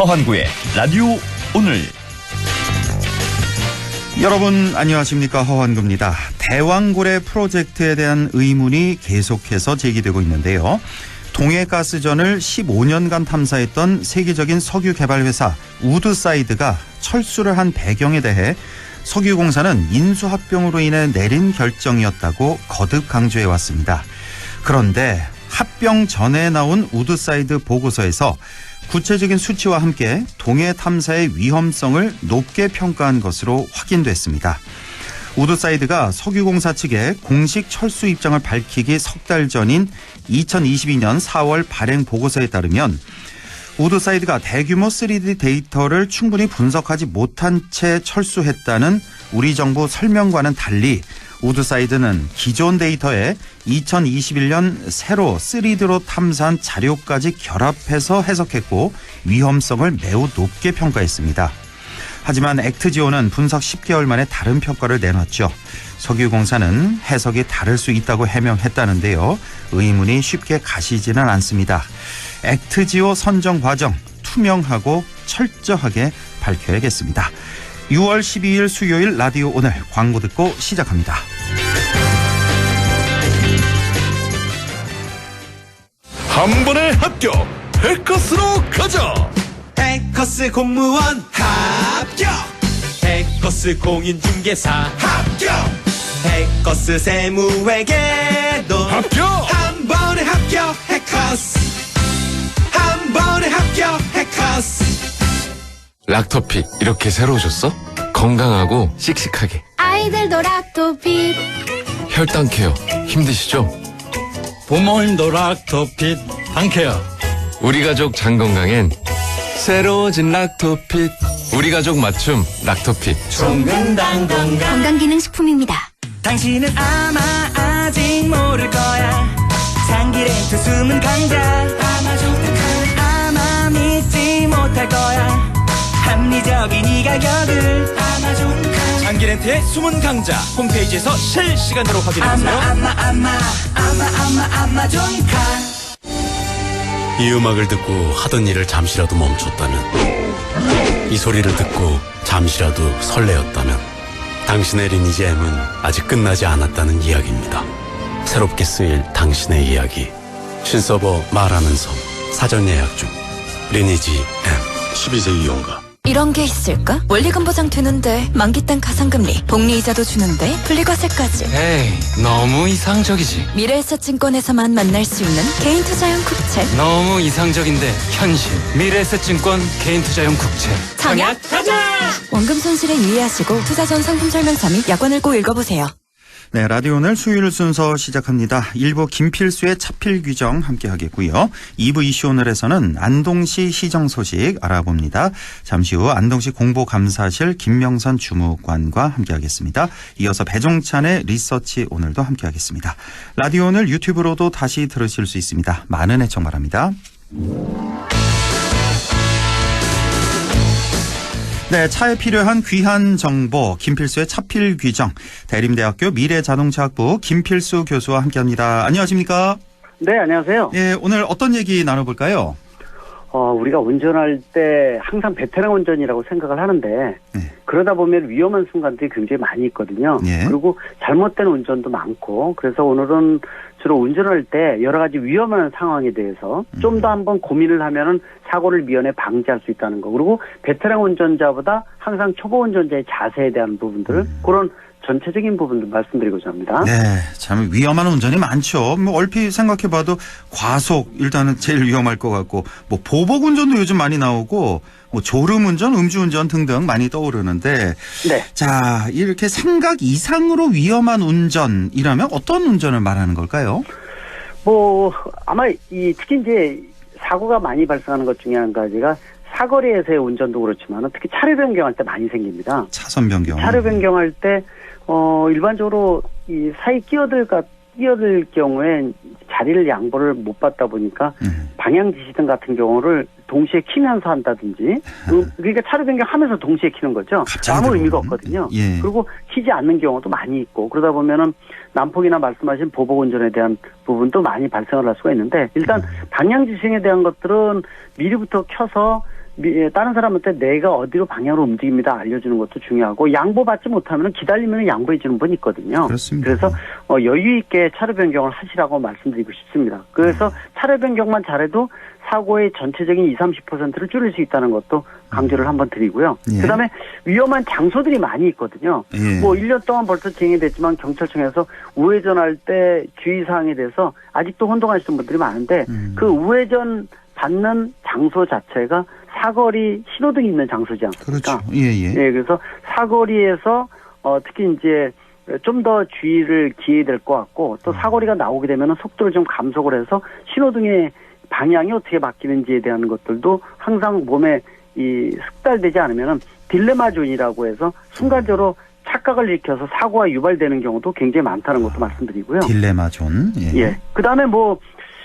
허환구의 라디오 오늘. 여러분 안녕하십니까, 허환구입니다. 대왕고래 프로젝트에 대한 의문이 계속해서 제기되고 있는데요. 동해가스전을 15년간 탐사했던 세계적인 석유 개발 회사 우드사이드가 철수를 한 배경에 대해 석유공사는 인수합병으로 인해 내린 결정이었다고 거듭 강조해 왔습니다. 그런데 합병 전에 나온 우드사이드 보고서에서 구체적인 수치와 함께 동해 탐사의 위험성을 높게 평가한 것으로 확인됐습니다. 우드사이드가 석유공사 측에 공식 철수 입장을 밝히기 석 달 전인 2022년 4월 발행 보고서에 따르면 우드사이드가 대규모 3D 데이터를 충분히 분석하지 못한 채 철수했다는 우리 정부 설명과는 달리 우드사이드는 기존 데이터에 2021년 새로 3D로 탐사한 자료까지 결합해서 해석했고 위험성을 매우 높게 평가했습니다. 하지만 액트지오는 분석 10개월 만에 다른 평가를 내놨죠. 석유공사는 해석이 다를 수 있다고 해명했다는데요. 의문이 쉽게 가시지는 않습니다. 액트지오 선정 과정 투명하고 철저하게 밝혀야겠습니다. 6월 12일 수요일 라디오 오늘 광고 듣고 시작합니다. 한 번에 합격! 해커스로 가자! 해커스 공무원 합격! 해커스 공인중개사 합격! 해커스 세무회계도 합격! 한 번에 합격! 해커스 한 번에 합격! 해커스. 락토피 이렇게 새로우셨어? 건강하고 씩씩하게. 아이들도 락토피. 혈당 케어 힘드시죠? 부모님도 락토핏 한케어. 우리 가족 장 건강엔 새로워진 락토핏. 우리 가족 맞춤 락토핏. 종근당 건강. 건강기능식품입니다. 당신은 아마 아직 모를 거야. 장기렌트 숨은 강자. 아마존 아마 믿지 못할 거야. 합리적인 이 가격을. 아마존 장기렌트의 숨은 강자 홈페이지에서 실시간으로 확인해보세요. 아마존카. 이 음악을 듣고 하던 일을 잠시라도 멈췄다면, 이 소리를 듣고 잠시라도 설레었다면 당신의 리니지 M은 아직 끝나지 않았다는 이야기입니다. 새롭게 쓰일 당신의 이야기. 신서버 말하는 섬 사전 예약 중. 리니지 M. 12세 이용가. 이런 게 있을까? 원리금 보장 되는데 만기 땐 가상금리, 복리이자도 주는데 분리과세까지. 에이, 너무 이상적이지. 미래에셋증권에서만 만날 수 있는 개인투자용 국채. 너무 이상적인데 현실. 미래에셋증권 개인투자용 국채. 청약 가자! 원금 손실에 유의하시고 투자 전 상품 설명서 및 약관을 꼭 읽어보세요. 네, 라디오 오늘 수요일 순서 시작합니다. 1부 김필수의 차필 규정 함께 하겠고요. 2부 이슈 오늘에서는 안동시 시정 소식 알아봅니다. 잠시 후 안동시 공보감사실 김명선 주무관과 함께 하겠습니다. 이어서 배종찬의 리서치 오늘도 함께 하겠습니다. 라디오 오늘 유튜브로도 다시 들으실 수 있습니다. 많은 애청 바랍니다. 네, 차에 필요한 귀한 정보 김필수의 차필 규정, 대림대학교 미래자동차학부 김필수 교수와 함께합니다. 안녕하십니까? 네, 안녕하세요. 예, 오늘 어떤 얘기 나눠볼까요? 우리가 운전할 때 항상 베테랑 운전이라고 생각을 하는데 네. 그러다 보면 위험한 순간들이 굉장히 많이 있거든요. 예. 그리고 잘못된 운전도 많고, 그래서 오늘은 주로 운전할 때 여러 가지 위험한 상황에 대해서 좀 더 한번 고민을 하면은 사고를 미연에 방지할 수 있다는 거. 그리고 베테랑 운전자보다 항상 초보 운전자의 자세에 대한 부분들을 그런 전체적인 부분도 말씀드리고자 합니다. 네, 참 위험한 운전이 많죠. 뭐 얼핏 생각해봐도 과속 일단은 제일 위험할 것 같고, 뭐 보복 운전도 요즘 많이 나오고, 뭐 졸음 운전, 음주 운전 등등 많이 떠오르는데, 네. 자, 이렇게 삼각 이상으로 위험한 운전이라면 어떤 운전을 말하는 걸까요? 아마 특히 이제 사고가 많이 발생하는 것 중에 한 가지가 사거리에서의 운전도 그렇지만 특히 차로 변경할 때 많이 생깁니다. 차선 변경. 차로 변경할 때 일반적으로 이 사이 끼어들 경우에 자리를 양보를 못 받다 보니까 방향 지시등 같은 경우를 동시에 키면서 한다든지, 그러니까 차로 변경하면서 동시에 키는 거죠. 아무 의미가 없거든요. 예. 그리고 키지 않는 경우도 많이 있고, 그러다 보면은 난폭이나 말씀하신 보복 운전에 대한 부분도 많이 발생을 할 수가 있는데, 일단 방향 지시등에 대한 것들은 미리부터 켜서 다른 사람한테 내가 어디로 방향으로 움직입니다 알려주는 것도 중요하고 양보받지 못하면 기다리면 양보해 주는 분이 있거든요. 그렇습니다. 그래서 여유 있게 차로 변경을 하시라고 말씀드리고 싶습니다. 그래서 차로 변경만 잘해도 사고의 전체적인 20-30%를 줄일 수 있다는 것도 강조를 한번 드리고요. 예. 그다음에 위험한 장소들이 많이 있거든요. 예. 뭐 1년 동안 벌써 진행됐지만 경찰청에서 우회전할 때 주의사항에 대해서 아직도 혼동하시는 분들이 많은데 그 우회전 받는 장소 자체가 사거리 신호등이 있는 장소지 않습니까? 그렇죠. 예. 그래서 사거리에서 특히 이제 좀 더 주의를 기해야 될 것 같고 또 사거리가 나오게 되면 속도를 좀 감속을 해서 신호등의 방향이 어떻게 바뀌는지에 대한 것들도 항상 몸에 숙달되지 않으면 딜레마 존이라고 해서 순간적으로 착각을 일으켜서 사고가 유발되는 경우도 굉장히 많다는 것도 말씀드리고요. 딜레마 존. 예. 그다음에 뭐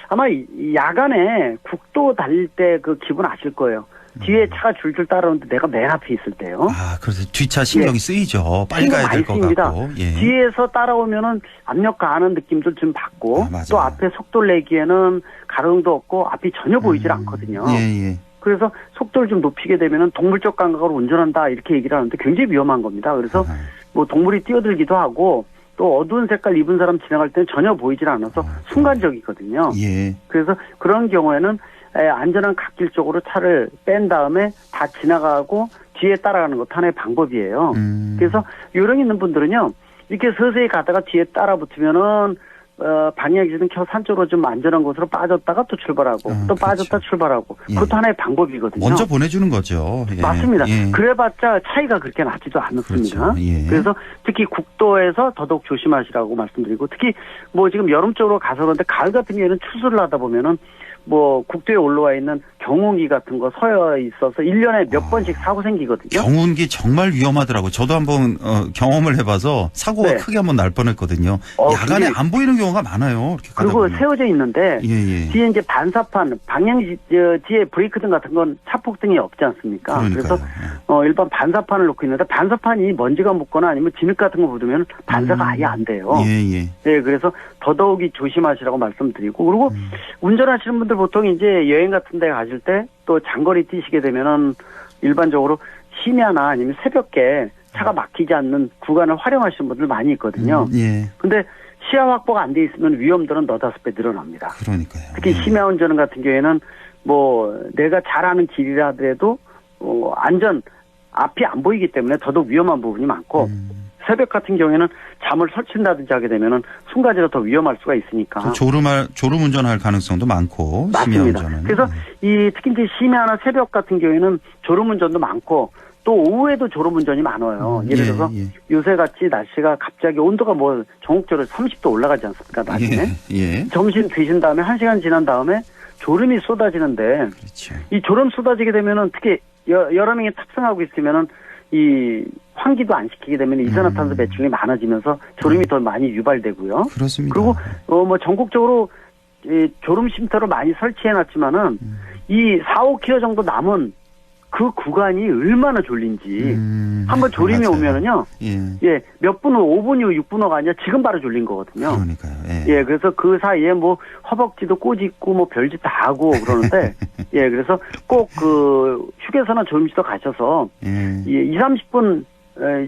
아마 야간에 국도 달릴 때 그 기분 아실 거예요. 뒤에 차가 줄줄 따라오는데 내가 맨 앞에 있을 때요. 그래서 뒷차 신경이 쓰이죠. 빨리 가야 될 것 같고. 예. 뒤에서 따라오면은 압력 가하는 느낌도 좀 받고 맞아요. 또 앞에 속도를 내기에는 가릉도 없고 앞이 전혀 보이질 않거든요. 예. 그래서 속도를 좀 높이게 되면은 동물적 감각으로 운전한다 이렇게 얘기를 하는데 굉장히 위험한 겁니다. 그래서 뭐 동물이 뛰어들기도 하고 또 어두운 색깔 입은 사람 지나갈 때는 전혀 보이질 않아서 순간적이거든요. 예. 그래서 그런 경우에는 안전한 갓길 쪽으로 차를 뺀 다음에 다 지나가고 뒤에 따라가는 것도 하나의 방법이에요. 그래서 요령 있는 분들은요, 이렇게 서서히 가다가 뒤에 따라 붙으면은 방향키는 켜 산쪽으로 좀 안전한 곳으로 빠졌다가 또 출발하고 또 빠졌다 출발하고 그것도 하나의 방법이거든요. 먼저 보내주는 거죠. 예. 맞습니다. 예. 그래봤자 차이가 그렇게 나지도 않습니다. 그렇죠. 예. 그래서 특히 국도에서 더더욱 조심하시라고 말씀드리고 특히 뭐 지금 여름 쪽으로 가서 그런데 가을 같은 경우에는 추수를 하다 보면은 뭐 국도에 올라와 있는 경운기 같은 거 서여 있어서 1년에 몇 번씩 사고 생기거든요. 경운기 정말 위험하더라고요. 저도 한번 경험을 해봐서 사고가 네. 크게 한번 날 뻔했거든요. 야간에 그게- 안 보이는 경우가 많아요. 이렇게 가다 그리고 보면. 세워져 있는데 예. 뒤에 이제 반사판 뒤에 브레이크등 같은 건 차폭등이 없지 않습니까? 그러니까요. 그래서 일반 반사판을 놓고 있는데 반사판이 먼지가 묻거나 아니면 진흙 같은 거 묻으면 반사가 아예 안 돼요. 예. 네, 그래서 더더욱이 조심하시라고 말씀드리고 그리고 운전하시는 분들 보통 이제 여행 같은 데 가실 때 또 장거리 뛰시게 되면은 일반적으로 심야나 아니면 새벽에 차가 막히지 않는 구간을 활용하시는 분들 많이 있거든요. 예. 근데 시야 확보가 안 돼 있으면 위험들은 너다섯 배 늘어납니다. 그러니까요. 특히 심야 운전 같은 경우에는 뭐 내가 잘 아는 길이라 하더라도 앞이 안 보이기 때문에 더더욱 위험한 부분이 많고 새벽 같은 경우에는 잠을 설친다든지 하게 되면은 순간적으로 더 위험할 수가 있으니까. 졸음 운전할 가능성도 많고. 심야 맞습니다. 운전은. 그래서 특히 이제 심야나 새벽 같은 경우에는 졸음 운전도 많고 또 오후에도 졸음 운전이 많아요. 예를 들어서 요새 같이 날씨가 갑자기 온도가 뭐 전국적으로 30도 올라가지 않습니까? 낮에. 예. 점심 드신 다음에 1시간 지난 다음에 졸음이 쏟아지는데 그렇죠. 이 졸음 쏟아지게 되면은 특히 여러 명이 탑승하고 있으면은 이 환기도 안 시키게 되면 이산화탄소 배출이 많아지면서 졸음이 더 많이 유발되고요. 그렇습니다. 그리고 뭐 전국적으로 이 졸음 쉼터를 많이 설치해 놨지만은 이 4-5km 정도 남은 그 구간이 얼마나 졸린지 한번 졸음이 맞아요. 오면은요. 몇 분 후 5분 후 6분 후가 아니라 지금 바로 졸린 거거든요. 그러니까요. 그래서 그 사이에 뭐 허벅지도 꼬집고 뭐 별짓 다 하고 그러는데 그래서 꼭 그 휴게소나 졸음실도 가셔서 20-30분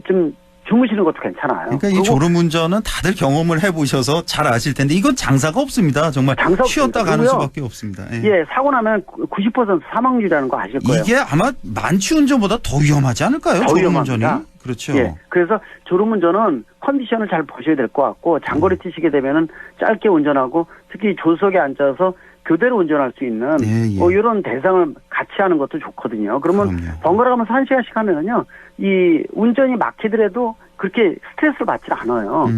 좀 주무시는 것도 괜찮아요. 그러니까 이 졸음 운전은 다들 경험을 해보셔서 잘 아실 텐데 이건 장사가 없습니다. 정말 쉬었다 가는 수밖에 없습니다. 사고 나면 90% 사망률이라는 거 아실 거예요. 이게 아마 만취 운전보다 더 위험하지 않을까요? 졸음 운전이. 그렇죠. 그래서 졸음 운전은 컨디션을 잘 보셔야 될 것 같고 장거리 뛰시게 되면은 짧게 운전하고 특히 조석에 앉아서 교대로 운전할 수 있는 뭐 이런 대상을 같이 하는 것도 좋거든요. 그러면 번갈아 가면서 1시간씩 하면은요, 이 운전이 막히더라도 그렇게 스트레스를 받지 않아요.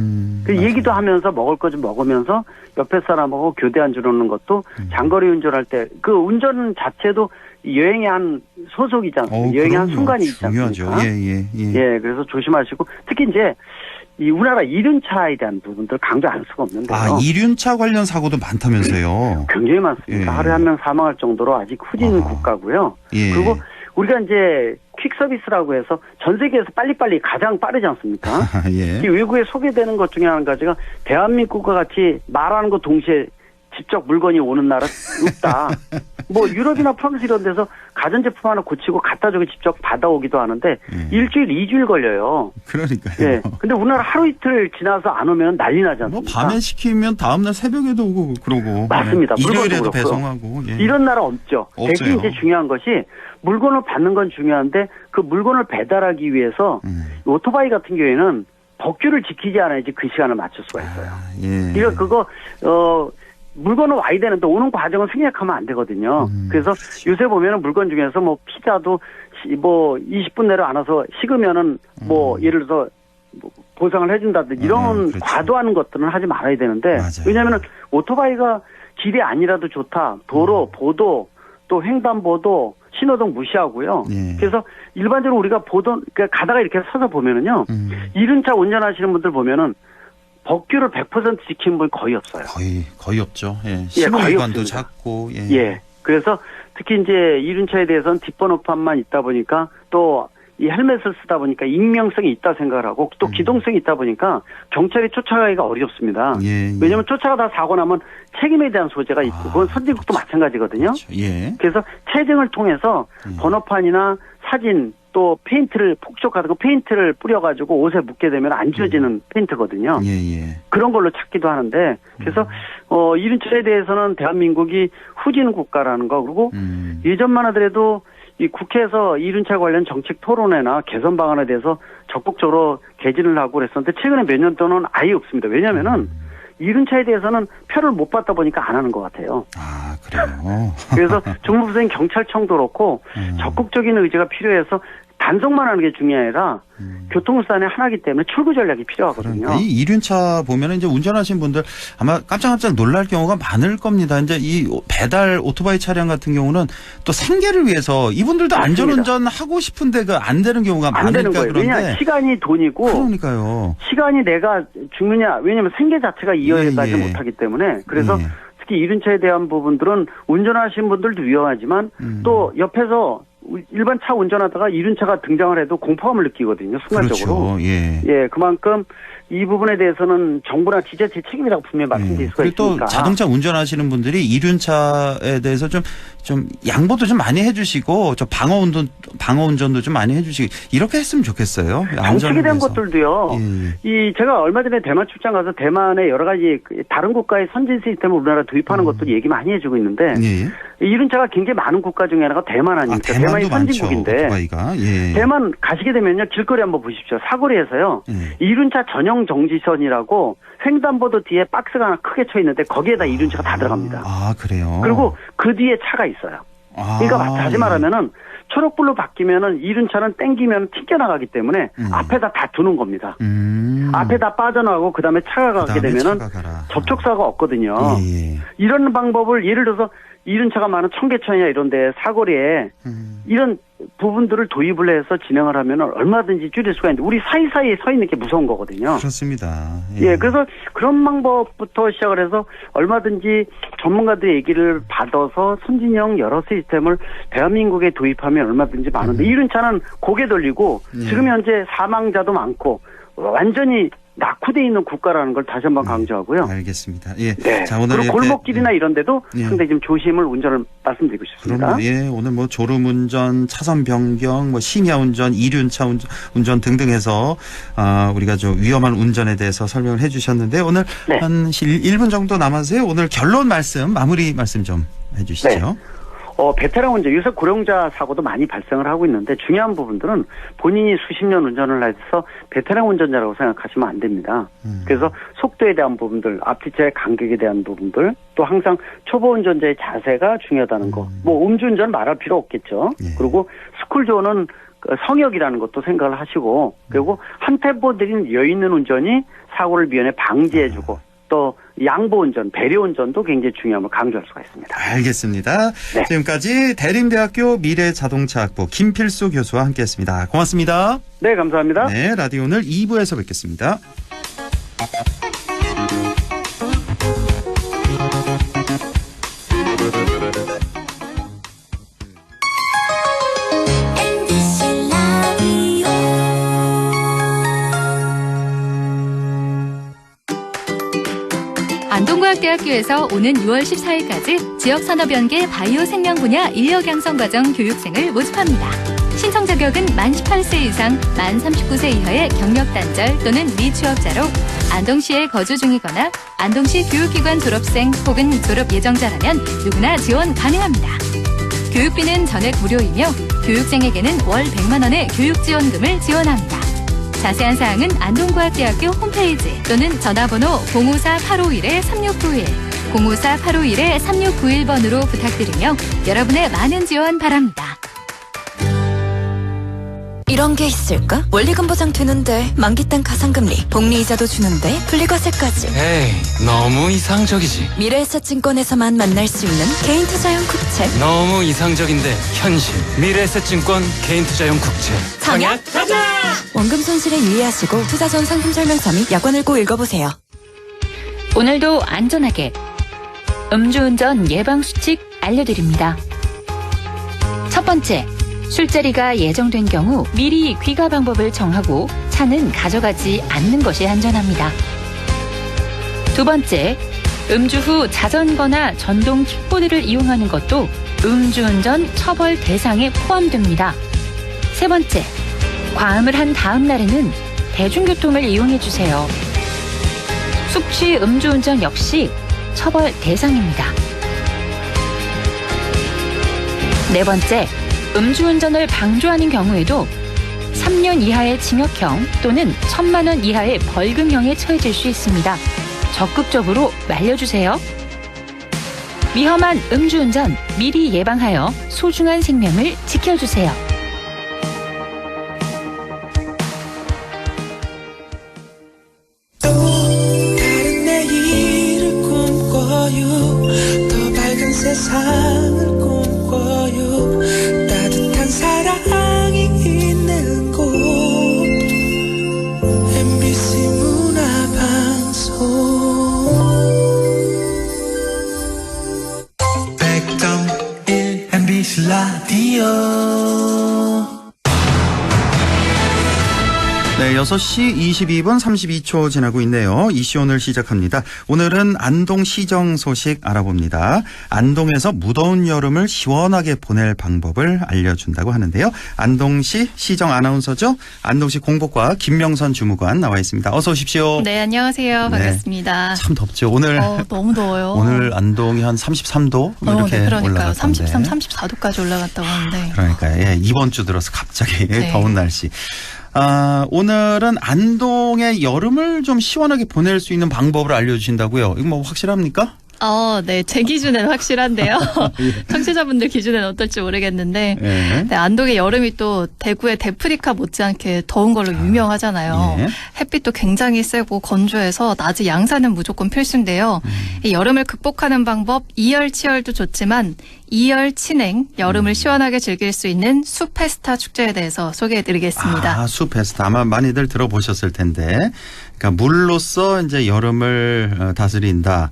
그 얘기도 하면서 먹을 거 좀 먹으면서 옆에 사람하고 교대 앉으려는 것도 장거리 운전할 때 그 운전 자체도 여행의 한 소속이지 않습니까? 여행의 한 순간이 있지 않습니까? 그래서 조심하시고 특히 이제 이 우리나라 이륜차에 대한 부분들 강조 안 할 수가 없는데요. 이륜차 관련 사고도 많다면서요? 굉장히 많습니다. 하루에 한 명 사망할 정도로 아직 후진 국가고요. 그리고 우리가 이제 퀵 서비스라고 해서 전 세계에서 빨리빨리 가장 빠르지 않습니까? 이 외국에 소개되는 것 중에 한 가지가 대한민국과 같이 말하는 것 동시에 직접 물건이 오는 나라 없다. 뭐 유럽이나 프랑스 이런 데서 가전제품 하나 고치고 갖다 주고 직접 받아오기도 하는데 일주일, 2주일 걸려요. 그러니까요. 예. 근데 우리나라 하루 이틀 지나서 안 오면 난리 나지 뭐 않습니까? 밤에 시키면 다음날 새벽에도 오고 그러고. 맞습니다. 예. 물건도 일요일에도 그렇고요. 배송하고. 예. 이런 나라 없죠. 없어요. 대신 이제 중요한 것이 물건을 받는 건 중요한데 그 물건을 배달하기 위해서 오토바이 같은 경우에는 법규를 지키지 않아야지 그 시간을 맞출 수가 있어요. 예. 그러니까 그거 물건은 와야 되는데 오는 과정을 생략하면 안 되거든요. 그래서 요새 보면은 물건 중에서 뭐 피자도 뭐 20분 내로 안 와서 식으면은 뭐 예를 들어서 뭐 보상을 해준다든지 이런 그렇죠. 과도한 것들은 하지 말아야 되는데 맞아요. 왜냐하면은 오토바이가 길이 아니라도 좋다. 도로, 보도, 또 횡단보도, 신호등 무시하고요. 예. 그래서 일반적으로 우리가 그러니까 가다가 이렇게 서서 보면은요. 이륜차 운전하시는 분들 보면은 법규를 100% 지키는 분이 거의 없어요. 거의 없죠. 예. 거의 신호위반도 없습니다. 작고. 예. 예. 그래서 특히 이제 이륜차에 대해서는 뒷번호판만 있다 보니까 또 이 헬멧을 쓰다 보니까 익명성이 있다 생각을 하고 또 기동성이 있다 보니까 경찰이 쫓아가기가 어렵습니다. 예. 왜냐하면 쫓아가다 사고 나면 책임에 대한 소재가 있고 그건 선진국도 마찬가지거든요. 그렇죠. 예. 그래서 체증을 통해서 번호판이나 사진 또 페인트를 폭죽 같은 거 페인트를 뿌려가지고 옷에 묻게 되면 안 지워지는 페인트거든요. 예. 그런 걸로 찾기도 하는데 그래서 이륜차에 대해서는 대한민국이 후진 국가라는 거 그리고 예전만 하더라도 이 국회에서 이륜차 관련 정책 토론회나 개선 방안에 대해서 적극적으로 개진을 하고 그랬었는데 최근에 몇 년 동안은 아예 없습니다. 왜냐하면은 이륜차에 대해서는 표를 못 받다 보니까 안 하는 것 같아요. 아, 그래요? 그래서 정부 부서인 경찰청도 그렇고 적극적인 의지가 필요해서 단속만 하는 게 중요한 아니라 교통수단의 하나이기 때문에 출구 전략이 필요하거든요. 그러니까 이 이륜차 보면은 이제 운전하시는 분들 아마 깜짝깜짝 놀랄 경우가 많을 겁니다. 이제 이 배달 오토바이 차량 같은 경우는 또 생계를 위해서 이분들도 맞습니다. 안전운전 하고 싶은데 그 안 되는 경우가 안 많으니까 되는 거예요. 그런데 왜냐 시간이 돈이고 그러니까요. 시간이 내가 죽느냐 왜냐하면 생계 자체가 이어가지 예. 못하기 때문에 그래서 예. 특히 이륜차에 대한 부분들은 운전하시는 분들도 위험하지만 또 옆에서 일반 차 운전하다가 이륜차가 등장을 해도 공포감을 느끼거든요. 순간적으로. 그렇죠. 예. 예, 그만큼 이 부분에 대해서는 정부나 지자체 책임이라고 분명히 말씀드릴 수가 그리고 또 있으니까. 자동차 운전하시는 분들이 이륜차에 대해서 좀 양보도 좀 많이 해주시고 저 방어 운전도 좀 많이 해주시고 이렇게 했으면 좋겠어요. 정책에 대한 위해서. 것들도요. 이 제가 얼마 전에 대만 출장 가서 대만의 여러 가지 다른 국가의 선진 시스템을 우리나라 도입하는 것들 얘기 많이 해주고 있는데 예. 이륜차가 굉장히 많은 국가 중에 하나가 대만 아닙니까? 대만도 대만이 많죠. 선진국인데 오토바이가. 예. 대만 가시게 되면요 길거리 한번 보십시오. 사거리에서요 이륜차 전용 정지선이라고 횡단보도 뒤에 박스가 하나 크게 쳐 있는데 거기에다 이륜차가 다 들어갑니다. 아, 그래요? 그리고 그 뒤에 차가 있어요. 그러니까 다시 말하면은 초록불로 바뀌면은 이륜차는 땡기면 튕겨나가기 때문에 앞에다 다 두는 겁니다. 앞에 다 빠져나가고 그다음에 차가 가게 그다음에 되면은 차가 가라. 접촉사가 없거든요. 예. 이런 방법을 예를 들어서 이륜차가 많은 청계천이나 이런 데 사거리에 이런 부분들을 도입을 해서 진행을 하면 얼마든지 줄일 수가 있는데 우리 사이사이에 서 있는 게 무서운 거거든요. 그렇습니다. 예, 그래서 그런 방법부터 시작을 해서 얼마든지 전문가들의 얘기를 받아서 선진형 여러 시스템을 대한민국에 도입하면 얼마든지 많은데 이륜차는 고개 돌리고 지금 현재 사망자도 많고 완전히 낙후되어 있는 국가라는 걸 다시 한번 강조하고요. 알겠습니다. 예. 네. 자, 오늘 그리고 골목길이나 이런 데도 예. 상당히 좀 조심을 운전을 말씀드리고 싶습니다. 그럼 예, 오늘 뭐 졸음운전, 차선 변경, 뭐 심야운전, 이륜차 운전 등등해서 우리가 좀 위험한 운전에 대해서 설명을 해주셨는데 오늘 네. 한 1분 정도 남아서요. 오늘 결론 마무리 말씀 좀 해주시죠. 네. 베테랑 운전, 요새 고령자 사고도 많이 발생을 하고 있는데 중요한 부분들은 본인이 수십 년 운전을 해서 베테랑 운전자라고 생각하시면 안 됩니다. 그래서 속도에 대한 부분들, 앞뒤차의 간격에 대한 부분들, 또 항상 초보 운전자의 자세가 중요하다는 거. 뭐 음주운전 말할 필요 없겠죠. 예. 그리고 스쿨존은 성역이라는 것도 생각을 하시고 그리고 한 템포 들인 여유 있는 운전이 사고를 미연에 방지해주고 또 양보운전, 배려운전도 굉장히 중요함을 강조할 수가 있습니다. 알겠습니다. 네. 지금까지 대림대학교 미래자동차학부 김필수 교수와 함께했습니다. 고맙습니다. 네, 감사합니다. 네, 라디오 오늘 2부에서 뵙겠습니다. 안동과학대학교에서 오는 6월 14일까지 지역산업연계 바이오 생명 분야 인력 양성 과정 교육생을 모집합니다. 신청 자격은 만 18세 이상, 만 39세 이하의 경력 단절 또는 미취업자로 안동시에 거주 중이거나 안동시 교육기관 졸업생 혹은 졸업 예정자라면 누구나 지원 가능합니다. 교육비는 전액 무료이며 교육생에게는 월 100만 원의 교육지원금을 지원합니다. 자세한 사항은 안동과학대학교 홈페이지 또는 전화번호 054-851-3691, 054-851-3691번으로 부탁드리며 여러분의 많은 지원 바랍니다. 이런 게 있을까? 원리금 보장 되는데 만기 땐 가상금리, 복리이자도 주는데 분리과세까지. 에이, 너무 이상적이지. 미래에셋증권에서만 만날 수 있는 개인 투자형 국채. 너무 이상적인데 현실. 미래에셋증권 개인투자용 국채. 청약 가자! 원금 손실에 유의하시고 투자 전 상품 설명서 및 약관을 꼭 읽어보세요. 오늘도 안전하게 음주운전 예방수칙 알려드립니다. 첫 번째, 술자리가 예정된 경우 미리 귀가 방법을 정하고 차는 가져가지 않는 것이 안전합니다. 두 번째, 음주 후 자전거나 전동 킥보드를 이용하는 것도 음주운전 처벌 대상에 포함됩니다. 세 번째, 과음을 한 다음 날에는 대중교통을 이용해 주세요. 숙취 음주운전 역시 처벌 대상입니다. 네 번째, 음주운전을 방조하는 경우에도 3년 이하의 징역형 또는 1,000만 원 이하의 벌금형에 처해질 수 있습니다. 적극적으로 말려주세요. 위험한 음주운전 미리 예방하여 소중한 생명을 지켜주세요. 다른 내일을 꿈꿔요. 더 밝은 세상을 꿈꿔요. 따뜻한 사랑이 있는 곳 MBC 문화방송 100.1 MBC 라디오. 네, 6시 22분 32초 지나고 있네요. 이슈 오늘 시작합니다. 오늘은 안동 시정 소식 알아봅니다. 안동에서 무더운 여름을 시원하게 보낼 방법을 알려준다고 하는데요. 안동시 시정 아나운서죠. 안동시 공보과 김명선 주무관 나와 있습니다. 어서 오십시오. 네, 안녕하세요. 네. 반갑습니다. 참 덥죠. 오늘 너무 더워요. 오늘 안동이 한 33도 이렇게 네, 그러니까요. 올라갔던데. 33, 34도까지 올라갔다고 하는데. 그러니까 예, 이번 주 들어서 갑자기 네. 더운 날씨. 오늘은 안동의 여름을 좀 시원하게 보낼 수 있는 방법을 알려주신다고요. 이거 뭐 확실합니까? 네, 제 기준에는 확실한데요. 청취자분들 기준에는 어떨지 모르겠는데, 예. 네, 안동의 여름이 또 대구의 데프리카 못지않게 더운 걸로 유명하잖아요. 예. 햇빛도 굉장히 세고 건조해서 낮에 양산은 무조건 필수인데요. 이 여름을 극복하는 방법, 이열치열도 좋지만 이열친행, 여름을 시원하게 즐길 수 있는 숲페스타 축제에 대해서 소개해드리겠습니다. 숲페스타 아마 많이들 들어보셨을 텐데, 그러니까 물로써 이제 여름을 다스린다.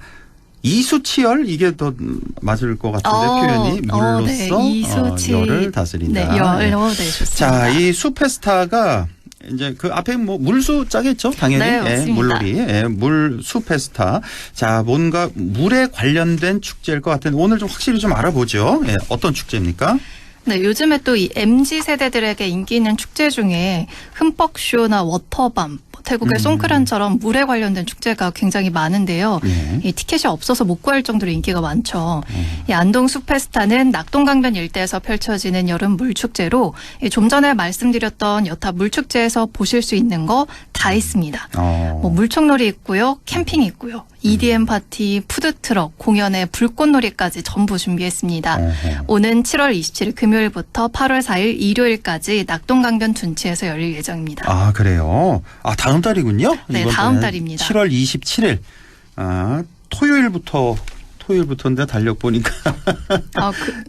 이수치열 이게 더 맞을 것 같은데 표현이 물로써 네, 이수치 열을 다스린다. 네, 네, 좋습니다. 자, 이 숲페스타가 이제 그 앞에 뭐 물수 짜겠죠, 당연히. 네, 맞습니다. 물놀이, 물 숲페스타. 자, 뭔가 물에 관련된 축제일 것 같은데 오늘 좀 확실히 좀 알아보죠. 예, 어떤 축제입니까? 네, 요즘에 또 이 MZ 세대들에게 인기 있는 축제 중에 흠뻑쇼나 워터밤, 태국의 송크란처럼 물에 관련된 축제가 굉장히 많은데요. 네. 이 티켓이 없어서 못 구할 정도로 인기가 많죠. 이 안동 숲페스타는 낙동강변 일대에서 펼쳐지는 여름 물축제로 좀 전에 말씀드렸던 여타 물축제에서 보실 수 있는 거 다 있습니다. 뭐 물총놀이 있고요, 캠핑 있고요, EDM 파티, 푸드트럭, 공연에 불꽃놀이까지 전부 준비했습니다. 오는 7월 27일 금요일부터 8월 4일 일요일까지 낙동강변 둔치에서 열릴 예정입니다. 아, 그래요? 다음 달이군요? 네, 다음 달입니다. 7월 27일. 토요일부터인데 달력 보니까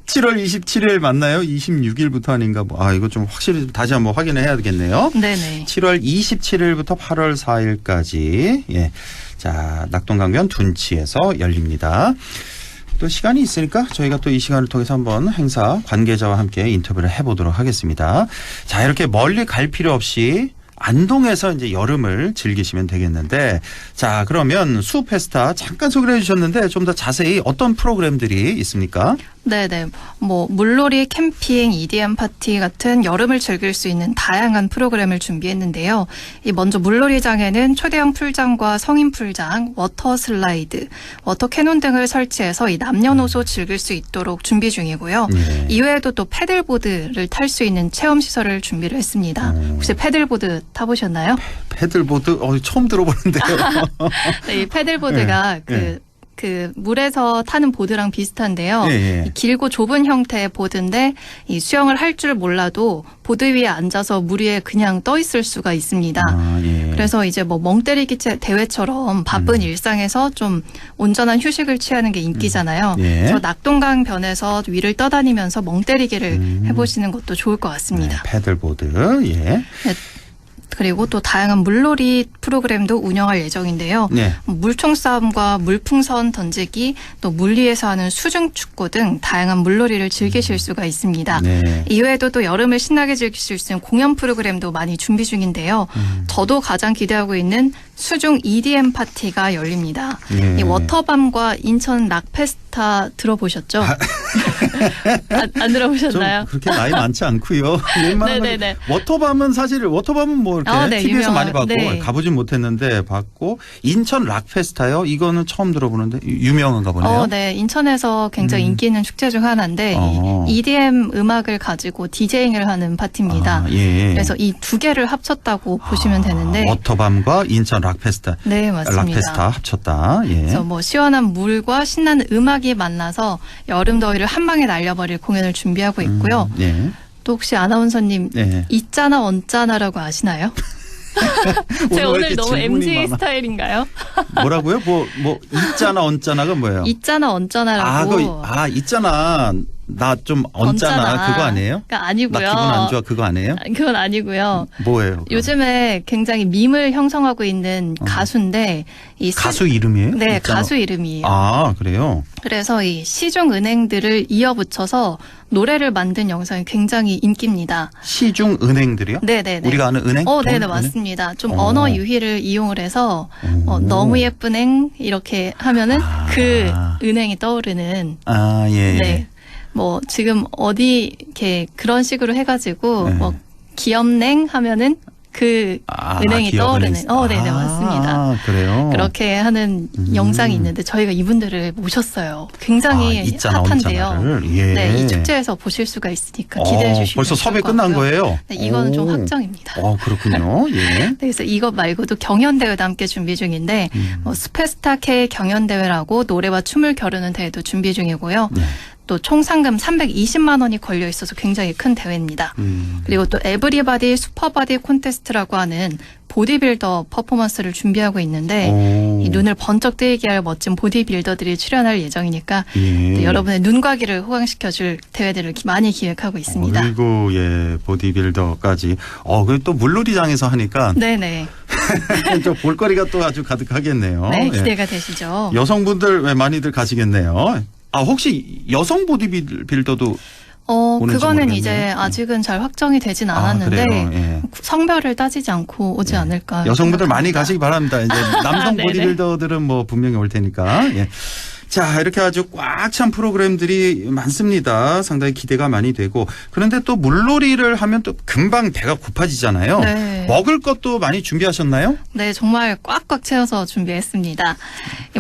7월 27일 맞나요? 26일부터 아닌가? 이거 좀 확실히 다시 한번 확인해야 되겠네요. 네네. 7월 27일부터 8월 4일까지 예, 자 낙동강변 둔치에서 열립니다. 또 시간이 있으니까 저희가 또 이 시간을 통해서 한번 행사 관계자와 함께 인터뷰를 해보도록 하겠습니다. 자, 이렇게 멀리 갈 필요 없이 안동에서 이제 여름을 즐기시면 되겠는데, 자, 그러면 수페스타 잠깐 소개를 해주셨는데 좀 더 자세히 어떤 프로그램들이 있습니까? 네네. 뭐 물놀이, 캠핑, EDM 파티 같은 여름을 즐길 수 있는 다양한 프로그램을 준비했는데요. 이 먼저 물놀이장에는 초대형 풀장과 성인 풀장, 워터 슬라이드, 워터 캐논 등을 설치해서 이 남녀노소 즐길 수 있도록 준비 중이고요. 네. 이외에도 또 패들보드를 탈 수 있는 체험 시설을 준비를 했습니다. 혹시 패들보드 타보셨나요? 패들보드 처음 들어보는데요. 네, 이 패들보드가 그 물에서 타는 보드랑 비슷한데요. 예. 이 길고 좁은 형태의 보드인데 이 수영을 할 줄 몰라도 보드 위에 앉아서 물 위에 그냥 떠 있을 수가 있습니다. 예. 그래서 이제 뭐 멍때리기 대회처럼 바쁜 일상에서 좀 온전한 휴식을 취하는 게 인기잖아요. 예. 그래서 낙동강 변에서 위를 떠다니면서 멍때리기를 해보시는 것도 좋을 것 같습니다. 네, 패들보드. 예. 네. 그리고 또 다양한 물놀이 프로그램도 운영할 예정인데요. 네. 물총 싸움과 물풍선 던지기, 또 물 위에서 하는 수중 축구 등 다양한 물놀이를 즐기실 수가 있습니다. 네. 이외에도 또 여름을 신나게 즐길 수 있는 공연 프로그램도 많이 준비 중인데요. 저도 가장 기대하고 있는 수중 EDM 파티가 열립니다. 네. 이 워터밤과 인천 락페스타 들어보셨죠? 안 들어보셨나요? 좀 그렇게 나이 많지 않고요. 네네네. 워터밤은 뭐 이렇게 네, TV에서 유명한, 많이 봤고 네. 가보진 못했는데 봤고 인천 락페스타요. 이거는 처음 들어보는데 유명한가 보네요. 네. 인천에서 굉장히 인기 있는 축제 중 하나인데 이 EDM 음악을 가지고 디제잉을 하는 파티입니다. 예. 그래서 이 두 개를 합쳤다고 보시면 되는데 워터밤과 인천 락페스타. 네, 맞습니다. 락페스타 합쳤다. 예. 그래서 뭐 시원한 물과 신나는 음악이 만나서 여름 더위를 한 방에 날려버릴 공연을 준비하고 있고요. 예. 또 혹시 아나운서님 네. 있잖아 언짢아라고 아시나요? 제가 왜 오늘 이렇게 너무 질문이 MG 많아? 스타일인가요? 뭐라고요? 뭐 있잖아 언짢아가 뭐예요? 있잖아 언짢아라고. 있잖아 나 좀 언짢아 그거 아니에요? 그러니까 아니고요. 나 기분 안 좋아 그거 아니에요? 그건 아니고요. 뭐예요? 그럼? 요즘에 굉장히 밈을 형성하고 있는 가수인데 가수 이름이에요? 네, 있잖아. 가수 이름이에요. 아 그래요? 그래서 이 시중 은행들을 이어붙여서 노래를 만든 영상이 굉장히 인기입니다. 시중 은행들이요? 네네네. 우리가 아는 은행? 네네 돈? 맞습니다. 좀 어. 언어 유희를 이용을 해서 너무 예쁜 행 이렇게 하면은 그 은행이 떠오르는. 아 예. 네. 뭐 지금 어디 이렇게 그런 식으로 해가지고 네. 뭐 귀엽냉 하면은 그 은행이 떠오르는. 네네 맞습니다. 그래요. 그렇게 하는 영상이 있는데 저희가 이분들을 모셨어요. 굉장히 있잖아, 핫한데요. 언짢아를. 예. 네, 이 축제에서 보실 수가 있으니까 기대해 주시면 벌써 좋을 섭외 것 끝난 같고요. 거예요? 네, 이거는 좀 오. 확정입니다. 그렇군요. 예. 네, 그래서 이것 말고도 경연대회도 함께 준비 중인데 뭐 스페스타 K 경연대회라고 노래와 춤을 겨루는 대회도 준비 중이고요. 네. 또 총 상금 320만 원이 걸려 있어서 굉장히 큰 대회입니다. 그리고 또 에브리바디 슈퍼바디 콘테스트라고 하는 보디빌더 퍼포먼스를 준비하고 있는데 이 눈을 번쩍 뜨이게 할 멋진 보디빌더들이 출연할 예정이니까 또 여러분의 눈과 귀를 호강시켜줄 대회들을 많이 기획하고 있습니다. 그리고 예 보디빌더까지. 그리고 또 물놀이장에서 하니까 네네. 또 볼거리가 또 아주 가득하겠네요. 네, 예. 기대가 되시죠. 여성분들 왜 많이들 가시겠네요. 혹시 여성 보디빌더도 오는지 그거는 모르겠네요. 이제 아직은 잘 확정이 되진 않았는데 그래요? 예. 성별을 따지지 않고 오지 않을까. 여성분들 많이 생각합니다. 가시기 바랍니다. 이제 남성 네네. 보디빌더들은 뭐 분명히 올 테니까. 예. 자, 이렇게 아주 꽉 찬 프로그램들이 많습니다. 상당히 기대가 많이 되고. 그런데 또 물놀이를 하면 또 금방 배가 고파지잖아요. 네. 먹을 것도 많이 준비하셨나요? 네, 정말 꽉꽉 채워서 준비했습니다.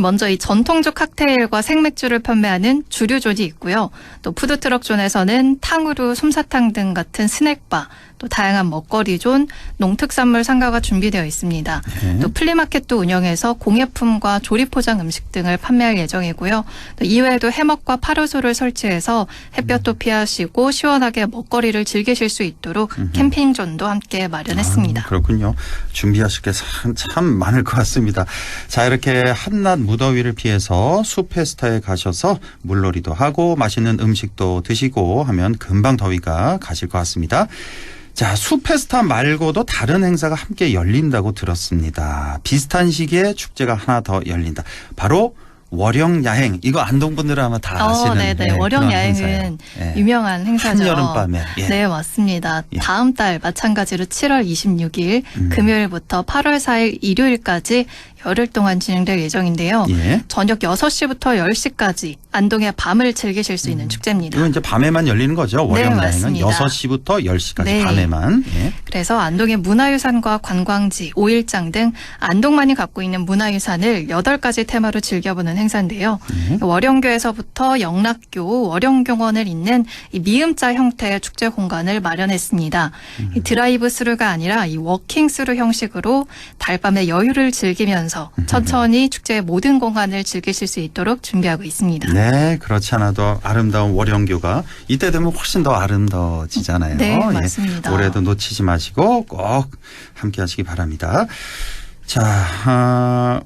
먼저 이 전통적 칵테일과 생맥주를 판매하는 주류존이 있고요. 또 푸드트럭존에서는 탕후루, 솜사탕 등 같은 스낵바, 또 다양한 먹거리존, 농특산물 상가가 준비되어 있습니다. 네. 또 플리마켓도 운영해서 공예품과 조리포장 음식 등을 판매할 예정이고요. 또 이외에도 해먹과 파르소를 설치해서 햇볕도 피하시고 시원하게 먹거리를 즐기실 수 있도록 캠핑존도 함께 마련했습니다. 그렇군요. 준비하실 게 참 많을 것 같습니다. 자, 이렇게 한낮 무더위를 피해서 수페스타에 가셔서 물놀이도 하고 맛있는 음식도 드시고 하면 금방 더위가 가실 것 같습니다. 자, 수페스타 말고도 다른 행사가 함께 열린다고 들었습니다. 비슷한 시기에 축제가 하나 더 열린다. 바로 월영 야행 이거 안동 분들은 아마 다 아시는 네네. 월영 그런 야행은 행사예요. 예. 유명한 행사죠. 한여름밤에. 예. 네, 맞습니다. 예. 다음 달 마찬가지로 7월 26일 금요일부터 8월 4일 일요일까지 열흘 동안 진행될 예정인데요. 예. 저녁 6시부터 10시까지 안동의 밤을 즐기실 수 있는 축제입니다. 이거 이제 밤에만 열리는 거죠. 월영 야행은 맞습니다. 6시부터 10시까지 네. 밤에만. 예. 그래서 안동의 문화유산과 관광지, 오일장 등 안동만이 갖고 있는 문화유산을 8가지 테마로 즐겨보는 행사인데요. 월영교에서부터 영락교, 월영공원을 잇는 이 미음자 형태의 축제 공간을 마련했습니다. 이 드라이브 스루가 아니라 이 워킹 스루 형식으로 달밤의 여유를 즐기면서 천천히 축제의 모든 공간을 즐기실 수 있도록 준비하고 있습니다. 네, 그렇지 않아도 아름다운 월영교가 이때 되면 훨씬 더 아름다워지잖아요. 네, 예. 맞습니다. 올해도 놓치지 마시고 꼭 함께 하시기 바랍니다. 자,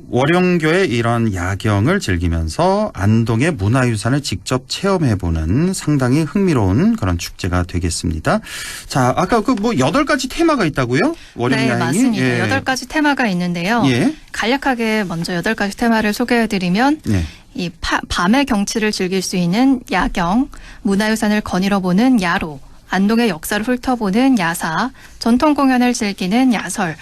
월영교의 이런 야경을 즐기면서 안동의 문화유산을 직접 체험해보는 상당히 흥미로운 그런 축제가 되겠습니다. 자, 아까 그 뭐 8가지 테마가 있다고요? 월영 네, 야행이? 맞습니다. 예. 8가지 테마가 있는데요. 예. 간략하게 먼저 8가지 테마를 소개해드리면 네. 이 밤의 경치를 즐길 수 있는 야경, 문화유산을 거닐어 보는 야로, 안동의 역사를 훑어보는 야사, 전통 공연을 즐기는 야설,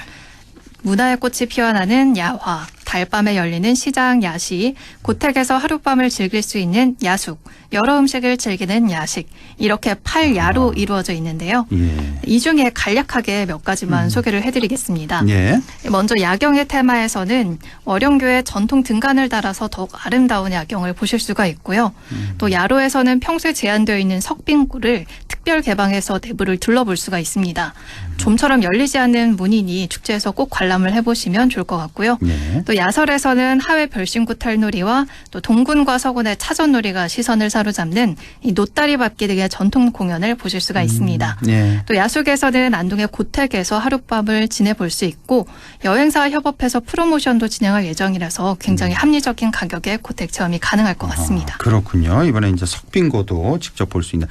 문화의 꽃이 피어나는 야화, 달밤에 열리는 시장 야시, 고택에서 하룻밤을 즐길 수 있는 야숙, 여러 음식을 즐기는 야식, 이렇게 8야로 이루어져 있는데요. 예. 이 중에 간략하게 몇 가지만 소개를 해드리겠습니다. 예. 먼저 야경의 테마에서는 월영교의 전통 등간을 따라서 더욱 아름다운 야경을 보실 수가 있고요. 또 야로에서는 평소에 제한되어 있는 석빙구를 특별 개방해서 내부를 둘러볼 수가 있습니다. 좀처럼 열리지 않는 문이니 축제에서 꼭 관람을 해보시면 좋을 것 같고요. 예. 또 야설에서는 하회 별신구 탈놀이와 또 동군과 서군의 차전놀이가 시선을 사로잡는 이 노다리 밟기 등의 전통 공연을 보실 수가 있습니다. 예. 또 야숙에서는 안동의 고택에서 하룻밤을 지내볼 수 있고 여행사와 협업해서 프로모션도 진행할 예정이라서 굉장히 합리적인 가격에 고택 체험이 가능할 것 같습니다. 그렇군요. 이번에 이제 석빙고도 직접 볼 수 있는.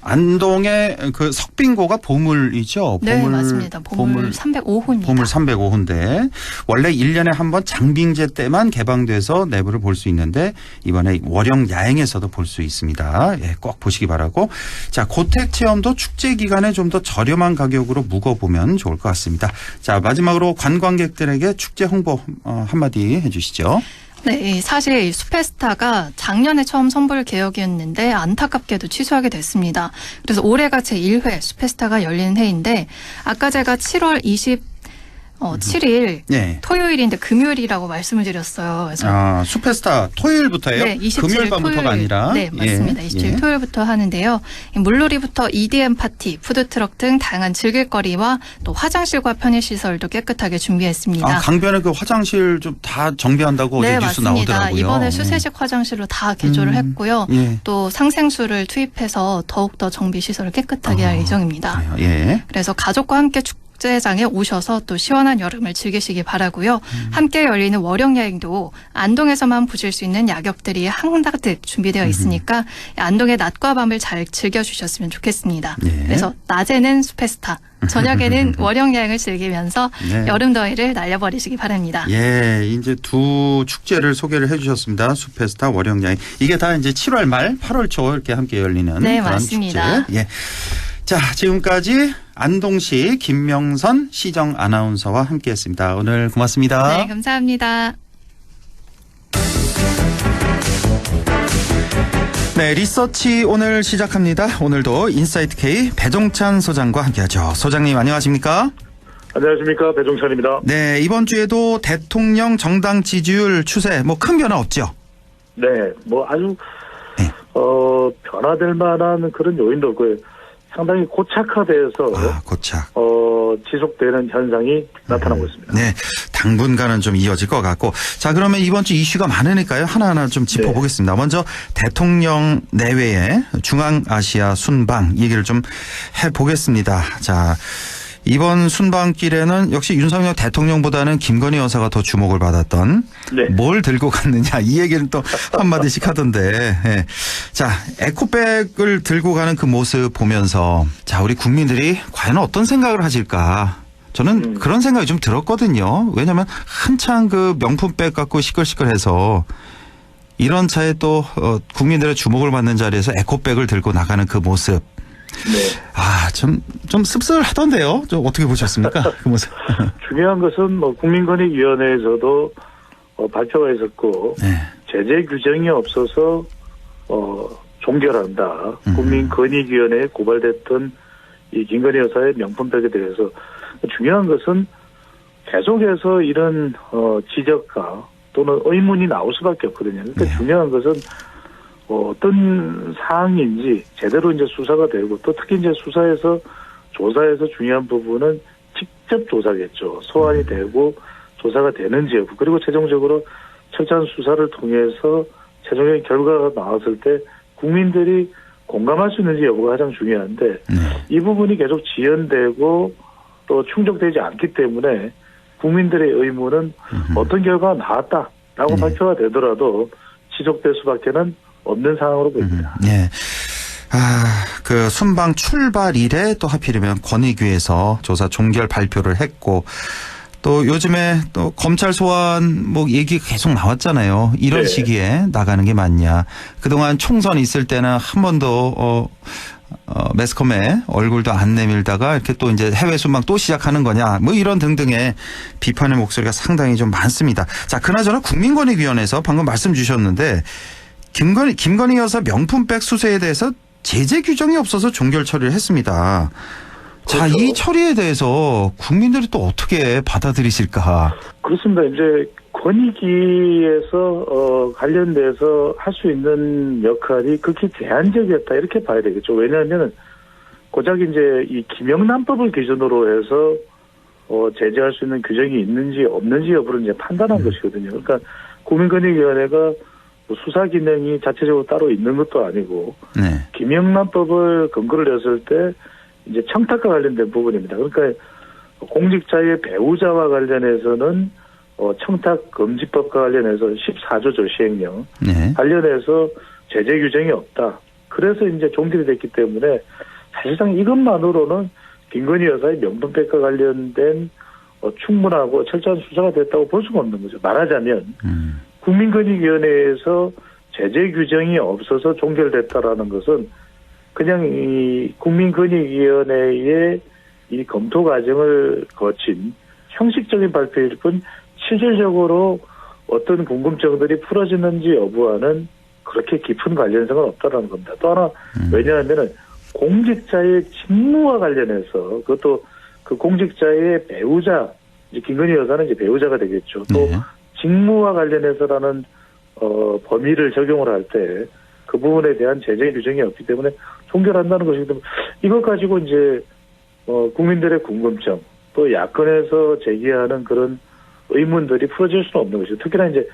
안동의 그 석빙고가 보물이죠. 네, 맞습니다. 보물 305호입니다. 보물 305호인데 원래 1년에 한 번 장빙제 때만 개방돼서 내부를 볼 수 있는데 이번에 월영 야행에서도 볼 수 있습니다. 예, 꼭 보시기 바라고. 자, 고택 체험도 축제 기간에 좀 더 저렴한 가격으로 묵어보면 좋을 것 같습니다. 자, 마지막으로 관광객들에게 축제 홍보 한마디 해주시죠. 네, 사실 숲페스타가 작년에 처음 선볼 계획이었는데 안타깝게도 취소하게 됐습니다. 그래서 올해가 제1회 숲페스타가 열리는 해인데 아까 제가 7월 7일 네. 토요일인데 금요일이라고 말씀을 드렸어요. 그래서 숲페스타 토요일부터예요? 네, 27일 금요일 밤부터가 토요일. 아니라? 네, 맞습니다. 27일 토요일부터 하는데요. 물놀이부터 EDM 파티, 푸드트럭 등 다양한 즐길거리와 또 화장실과 편의시설도 깨끗하게 준비했습니다. 강변에 그 화장실 좀 다 정비한다고 네, 어제 뉴스 맞습니다. 나오더라고요. 이번에 수세식 화장실로 다 개조를 했고요. 예. 또 상생수를 투입해서 더욱더 정비시설을 깨끗하게 할 예정입니다. 그래요. 예. 그래서 가족과 함께 축제장에 오셔서 또 시원한 여름을 즐기시기 바라고요. 함께 열리는 월영야행도 안동에서만 보실 수 있는 야경들이 한가득 준비되어 있으니까 안동의 낮과 밤을 잘 즐겨주셨으면 좋겠습니다. 예. 그래서 낮에는 숲페스타, 저녁에는 월영야행을 즐기면서 네. 여름 더위를 날려버리시기 바랍니다. 예, 이제 두 축제를 소개를 해주셨습니다. 숲페스타, 월영야행. 이게 다 이제 7월 말, 8월 초 이렇게 함께 열리는 네, 그런 맞습니다. 축제. 예. 자, 지금까지 안동시 김명선 시정 아나운서와 함께했습니다. 오늘 고맙습니다. 네, 감사합니다. 네, 리서치 오늘 시작합니다. 오늘도 인사이트 K 배종찬 소장과 함께하죠. 소장님 안녕하십니까? 안녕하십니까, 배종찬입니다. 네, 이번 주에도 대통령 정당 지지율 추세 뭐 큰 변화 없죠? 네, 뭐 아주 네. 변화될 만한 그런 요인도 없고요. 상당히 고착화돼서 고착. 지속되는 현상이 나타나고 있습니다. 네, 당분간은 좀 이어질 것 같고. 자, 그러면 이번 주 이슈가 많으니까요. 하나하나 좀 짚어보겠습니다. 네. 먼저 대통령 내외의 중앙아시아 순방 얘기를 좀 해보겠습니다. 자, 이번 순방길에는 역시 윤석열 대통령보다는 김건희 여사가 더 주목을 받았던 네. 뭘 들고 갔느냐 이 얘기를 또 한마디씩 하던데. 네. 자, 에코백을 들고 가는 그 모습 보면서 자, 우리 국민들이 과연 어떤 생각을 하실까 저는 그런 생각이 좀 들었거든요. 왜냐하면 한창 그 명품백 갖고 시끌시끌해서 이런 차에 또 국민들의 주목을 받는 자리에서 에코백을 들고 나가는 그 모습. 네. 아, 좀 씁쓸하던데요. 좀 어떻게 보셨습니까? 그 모습. 중요한 것은 뭐 국민권익위원회에서도 발표가 있었고 네. 제재 규정이 없어서 종결한다. 국민권익위원회에 고발됐던 이 김건희 여사의 명품백에 대해서 중요한 것은 계속해서 이런 지적과 또는 의문이 나올 수밖에 없거든요. 그러니까 네. 중요한 것은 어떤 사항인지 제대로 이제 수사가 되고 또 특히 이제 조사에서 중요한 부분은 직접 조사겠죠. 소환이 되고 조사가 되는지 여부 그리고 최종적으로 철저한 수사를 통해서 최종적인 결과가 나왔을 때 국민들이 공감할 수 있는지 여부가 가장 중요한데 네. 이 부분이 계속 지연되고 또 충족되지 않기 때문에 국민들의 의문은 어떤 결과가 나왔다라고 발표가 되더라도 지속될 수밖에는 없는 상황으로 보입니다. 네. 그 순방 출발 이래 또 하필이면 권익위에서 조사 종결 발표를 했고 또 요즘에 또 검찰 소환 뭐 얘기 계속 나왔잖아요. 이런 네. 시기에 나가는 게 맞냐. 그동안 총선 있을 때는 한 번도 매스컴에 얼굴도 안 내밀다가 이렇게 또 이제 해외 순방 또 시작하는 거냐. 뭐 이런 등등의 비판의 목소리가 상당히 좀 많습니다. 자, 그나저나 국민권익위원회에서 방금 말씀 주셨는데 김건희 여사 명품백 수수에 대해서 제재 규정이 없어서 종결 처리를 했습니다. 자, 그렇죠. 이 처리에 대해서 국민들이 또 어떻게 받아들이실까? 그렇습니다. 이제 권익위에서 관련돼서 할 수 있는 역할이 극히 제한적이었다 이렇게 봐야 되겠죠. 왜냐하면 고작 이제 이 김영란법을 기준으로 해서 제재할 수 있는 규정이 있는지 없는지 여부를 이제 판단한 것이거든요. 그러니까 국민권익위원회가 뭐 수사 기능이 자체적으로 따로 있는 것도 아니고 네. 김영란법을 근거를 했을 때 이제 청탁과 관련된 부분입니다. 그러니까 공직자의 배우자와 관련해서는 청탁금지법과 관련해서 14조죠 시행령 네. 관련해서 제재 규정이 없다. 그래서 이제 종결이 됐기 때문에 사실상 이것만으로는 김건희 여사의 명품백과 관련된 충분하고 철저한 수사가 됐다고 볼 수가 없는 거죠. 말하자면 국민권익위원회에서 제재 규정이 없어서 종결됐다라는 것은 그냥 이 국민권익위원회의 이 검토 과정을 거친 형식적인 발표일 뿐 실질적으로 어떤 궁금증들이 풀어지는지 여부와는 그렇게 깊은 관련성은 없다라는 겁니다. 또 하나 왜냐하면은 공직자의 직무와 관련해서 그것도 그 공직자의 배우자 이제 김건희 여사는 이제 배우자가 되겠죠. 또 네. 직무와 관련해서라는 범위를 적용을 할 때 그 부분에 대한 제재 규정이 없기 때문에 종결한다는 것이기 때문에 이것 가지고 이제 국민들의 궁금증 또 야권에서 제기하는 그런 의문들이 풀어질 수는 없는 것이죠. 특히나 이제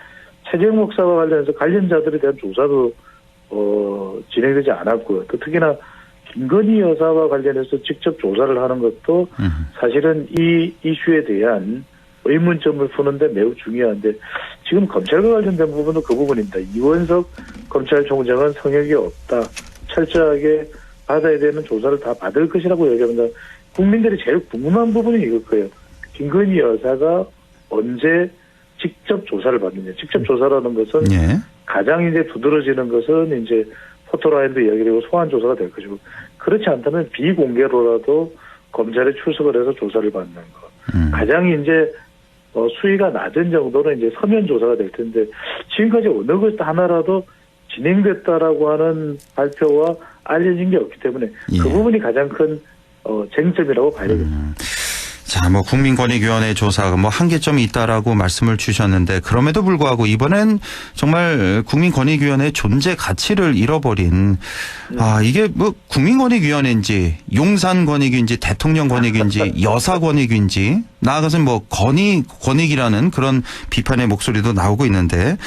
최재형 목사와 관련해서 관련자들에 대한 조사도 진행되지 않았고요. 또 특히나 김건희 여사와 관련해서 직접 조사를 하는 것도 사실은 이 이슈에 대한 의문점을 푸는데 매우 중요한데 지금 검찰과 관련된 부분은 그 부분입니다. 이원석 검찰총장은 성역이 없다. 철저하게 받아야 되는 조사를 다 받을 것이라고 얘기합니다. 국민들이 제일 궁금한 부분이 이걸 거예요. 김건희 여사가 언제 직접 조사를 받느냐. 직접 조사라는 것은 예. 가장 이제 두드러지는 것은 이제 포토라인도 이야기되고 소환 조사가 될 것이고 그렇지 않다면 비공개로라도 검찰에 출석을 해서 조사를 받는 것. 가장 이제 수위가 낮은 정도는 이제 서면 조사가 될 텐데 지금까지 어느 것 하나라도 진행됐다라고 하는 발표와 알려진 게 없기 때문에 예. 그 부분이 가장 큰 쟁점이라고 봐야 되겠습니다. 자, 뭐 국민권익위원회 조사가 뭐 한계점이 있다라고 말씀을 주셨는데 그럼에도 불구하고 이번엔 정말 국민권익위원회의 존재 가치를 잃어버린 이게 뭐 국민권익위원회인지 용산권익위인지 대통령권익위인지 여사권익위인지 나아가서는 뭐 권익이라는 그런 비판의 목소리도 나오고 있는데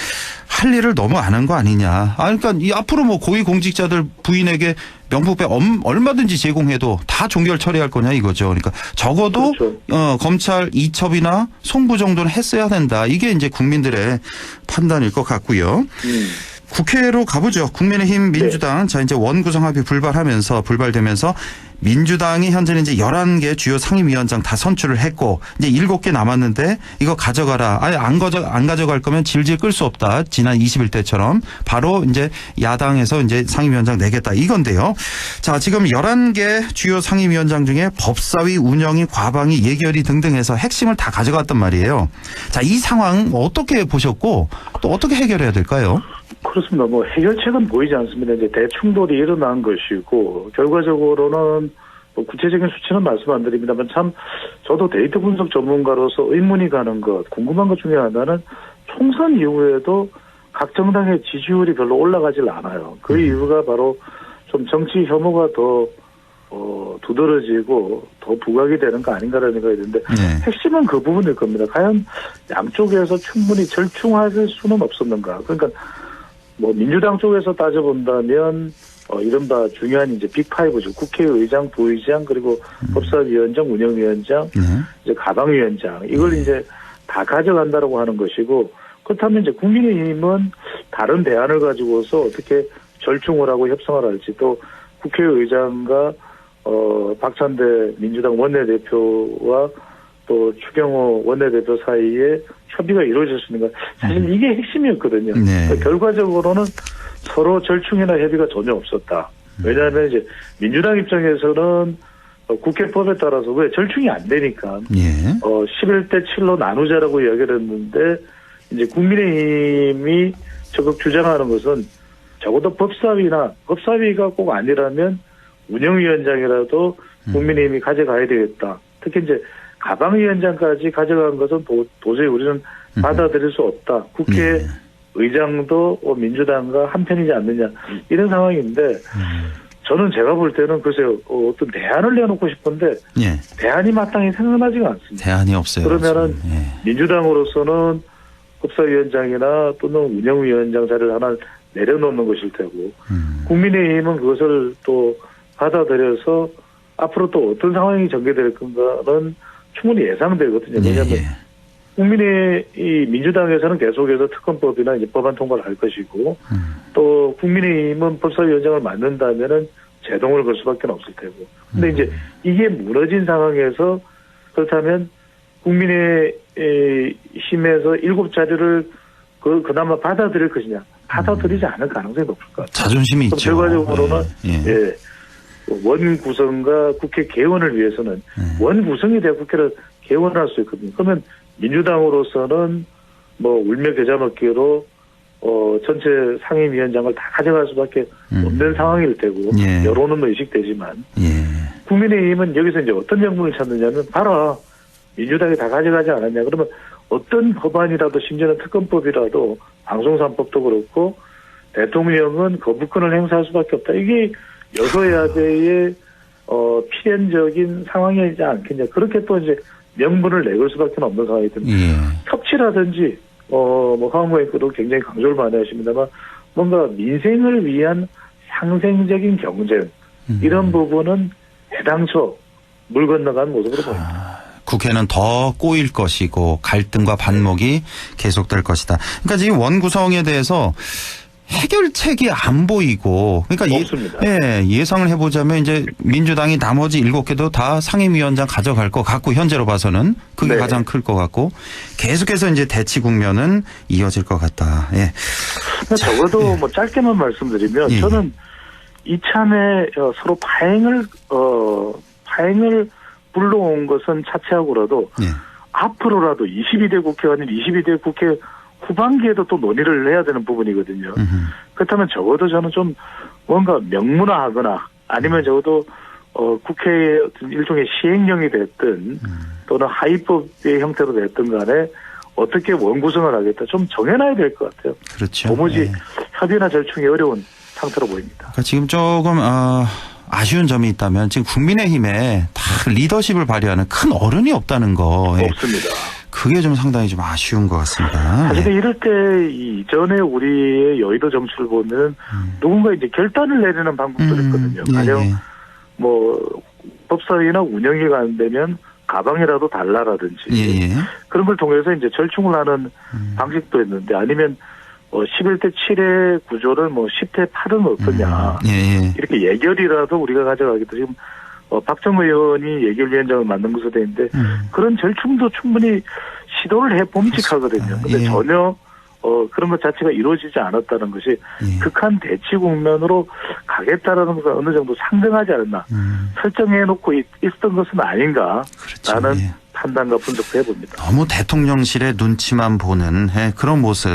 할 일을 너무 안 한 거 아니냐. 그러니까 이 앞으로 뭐 고위공직자들 부인에게 명품백 얼마든지 제공해도 다 종결 처리할 거냐 이거죠. 그러니까 적어도 그렇죠. 검찰 이첩이나 송부 정도는 했어야 된다. 이게 이제 국민들의 판단일 것 같고요. 국회로 가보죠. 국민의힘 민주당. 자, 이제 원구성합의 불발되면서 민주당이 현재는 이제 11개 주요 상임위원장 다 선출을 했고 이제 7개 남았는데 이거 가져가라. 아예 안 가져갈 거면 질질 끌 수 없다. 지난 21대처럼 바로 이제 야당에서 이제 상임위원장 내겠다 이건데요. 자, 지금 11개 주요 상임위원장 중에 법사위 운영이 과방위 예결위 등등 해서 핵심을 다 가져갔단 말이에요. 자, 이 상황 어떻게 보셨고 또 어떻게 해결해야 될까요? 그렇습니다. 뭐 해결책은 보이지 않습니다. 이제 대충돌이 일어난 것이고 결과적으로는 뭐 구체적인 수치는 말씀 안 드립니다만 참 저도 데이터 분석 전문가로서 의문이 가는 것, 궁금한 것 중에 하나는 총선 이후에도 각 정당의 지지율이 별로 올라가질 않아요. 그 이유가 바로 좀 정치 혐오가 더 두드러지고 더 부각이 되는 거 아닌가라는 생각이 드는데 핵심은 그 부분일 겁니다. 과연 양쪽에서 충분히 절충할 수는 없었는가. 그러니까 뭐 민주당 쪽에서 따져본다면 이른바 중요한 이제 빅5죠. 국회의장, 부의장 그리고 법사위원장, 운영위원장, 이제 가방위원장 이걸 이제 다 가져간다라고 하는 것이고 그렇다면 이제 국민의힘은 다른 대안을 가지고서 어떻게 절충을 하고 협상을 할지 또 국회의장과 박찬대 민주당 원내대표와 또 추경호 원내대표 사이에 협의가 이루어질 수 있는 것 사실 이게 핵심이었거든요. 그러니까 결과적으로는 서로 절충이나 협의가 전혀 없었다. 왜냐하면 이제 민주당 입장에서는 국회법에 따라서 왜 절충이 안 되니까 11대 7로 나누자라고 이야기를 했는데 이제 국민의힘이 적극 주장하는 것은 적어도 법사위가 꼭 아니라면 운영위원장이라도 국민의힘이 가져가야 되겠다. 특히 이제 가방위원장까지 가져간 것은 도저히 우리는 받아들일 수 없다. 국회의장도 민주당과 한편이지 않느냐 이런 상황인데 저는 제가 볼 때는 글쎄요 어떤 대안을 내놓고 싶은데 대안이 마땅히 생각나지가 않습니다. 대안이 없어요. 그러면은 민주당으로서는 법사위원장이나 또는 운영위원장 자리를 하나 내려놓는 것일 테고 국민의힘은 그것을 또 받아들여서 앞으로 또 어떤 상황이 전개될 건가는 충분히 예상되거든요. 왜냐하면 민주당에서는 계속해서 특검법이나 이제 법안 통과를 할 것이고 또 국민의힘은 법사위원장을 맡는다면은 제동을 걸 수밖에 없을 테고. 근데 이제 이게 무너진 상황에서 그렇다면 국민의힘에서 7자리를 그나마 받아들일 것이냐? 받아들이지 않을 가능성이 높을 것 같아요. 자존심이 있죠. 결과적으로는 원 구성과 국회 개원을 위해서는 원 구성이 돼야 국회를 개원할 수 있거든요. 그러면 민주당으로서는 뭐 울며 겨자 먹기로 전체 상임위원장을 다 가져갈 수밖에 없는 상황일 테고 여론은 의식되지만 국민의힘은 여기서 이제 어떤 명분을 찾느냐면 봐라 민주당이 다 가져가지 않았냐. 그러면 어떤 법안이라도 심지어는 특검법이라도 방송산법도 그렇고 대통령은 거부권을 행사할 수밖에 없다. 이게 여소야대의 필연적인 상황이지 않겠냐. 그렇게 또 이제 명분을 내걸 수밖에 없는 상황이 됩니다. 협치라든지 뭐 하원의원도 굉장히 강조를 많이 하십니다만 뭔가 민생을 위한 상생적인 경쟁 이런 부분은 애당초 물 건너간 모습으로 보입니다. 국회는 더 꼬일 것이고 갈등과 반목이 계속될 것이다. 그러니까 지금 원구성에 대해서 해결책이 안 보이고 그러니까 없습니다. 예상을 해보자면 이제 민주당이 나머지 7개도 다 상임위원장 가져갈 것 같고 현재로 봐서는 그게 가장 클 것 같고 계속해서 이제 대치 국면은 이어질 것 같다. 적어도 뭐 짧게만 말씀드리면 저는 이참에 서로 파행을 불러온 것은 차치하고라도 앞으로라도 22대 국회가 아닌 22대 국회 후반기에도 또 논의를 해야 되는 부분이거든요. 그렇다면 적어도 저는 좀 뭔가 명문화하거나 아니면 적어도 국회의 일종의 시행령이 됐든 또는 하위법의 형태로 됐든 간에 어떻게 원구성을 하겠다 좀 정해놔야 될 것 같아요. 그렇죠. 도무지 협의나 절충이 어려운 상태로 보입니다. 그러니까 지금 조금 아쉬운 점이 있다면 지금 국민의힘에 다 리더십을 발휘하는 큰 어른이 없다는 거. 없습니다. 그게 좀 상당히 좀 아쉬운 것 같습니다. 사실 이럴 때 이전에 우리의 여의도 정치를 보면 누군가 이제 결단을 내리는 방법도 있거든요. 가령 뭐 법사위나 운영위가 안 되면 가방이라도 달라라든지 그런 걸 통해서 이제 절충을 하는 방식도 있는데 아니면 11대 7의 구조를 10대 8은 어떠냐. 예. 이렇게 예결이라도 우리가 가져가기도 지금 박정 의원이 예결위원장을 맡는 것으로 되어 있는데 그런 절충도 충분히 시도를 해 봄직하거든요. 근데 예. 전혀 그런 것 자체가 이루어지지 않았다는 것이 극한 대치 국면으로 가겠다라는 것을 어느 정도 상정하지 않았나. 설정해놓고 있었던 것은 아닌가라는 그렇죠. 예. 판단과 분석도 해봅니다. 너무 대통령실의 눈치만 보는 그런 모습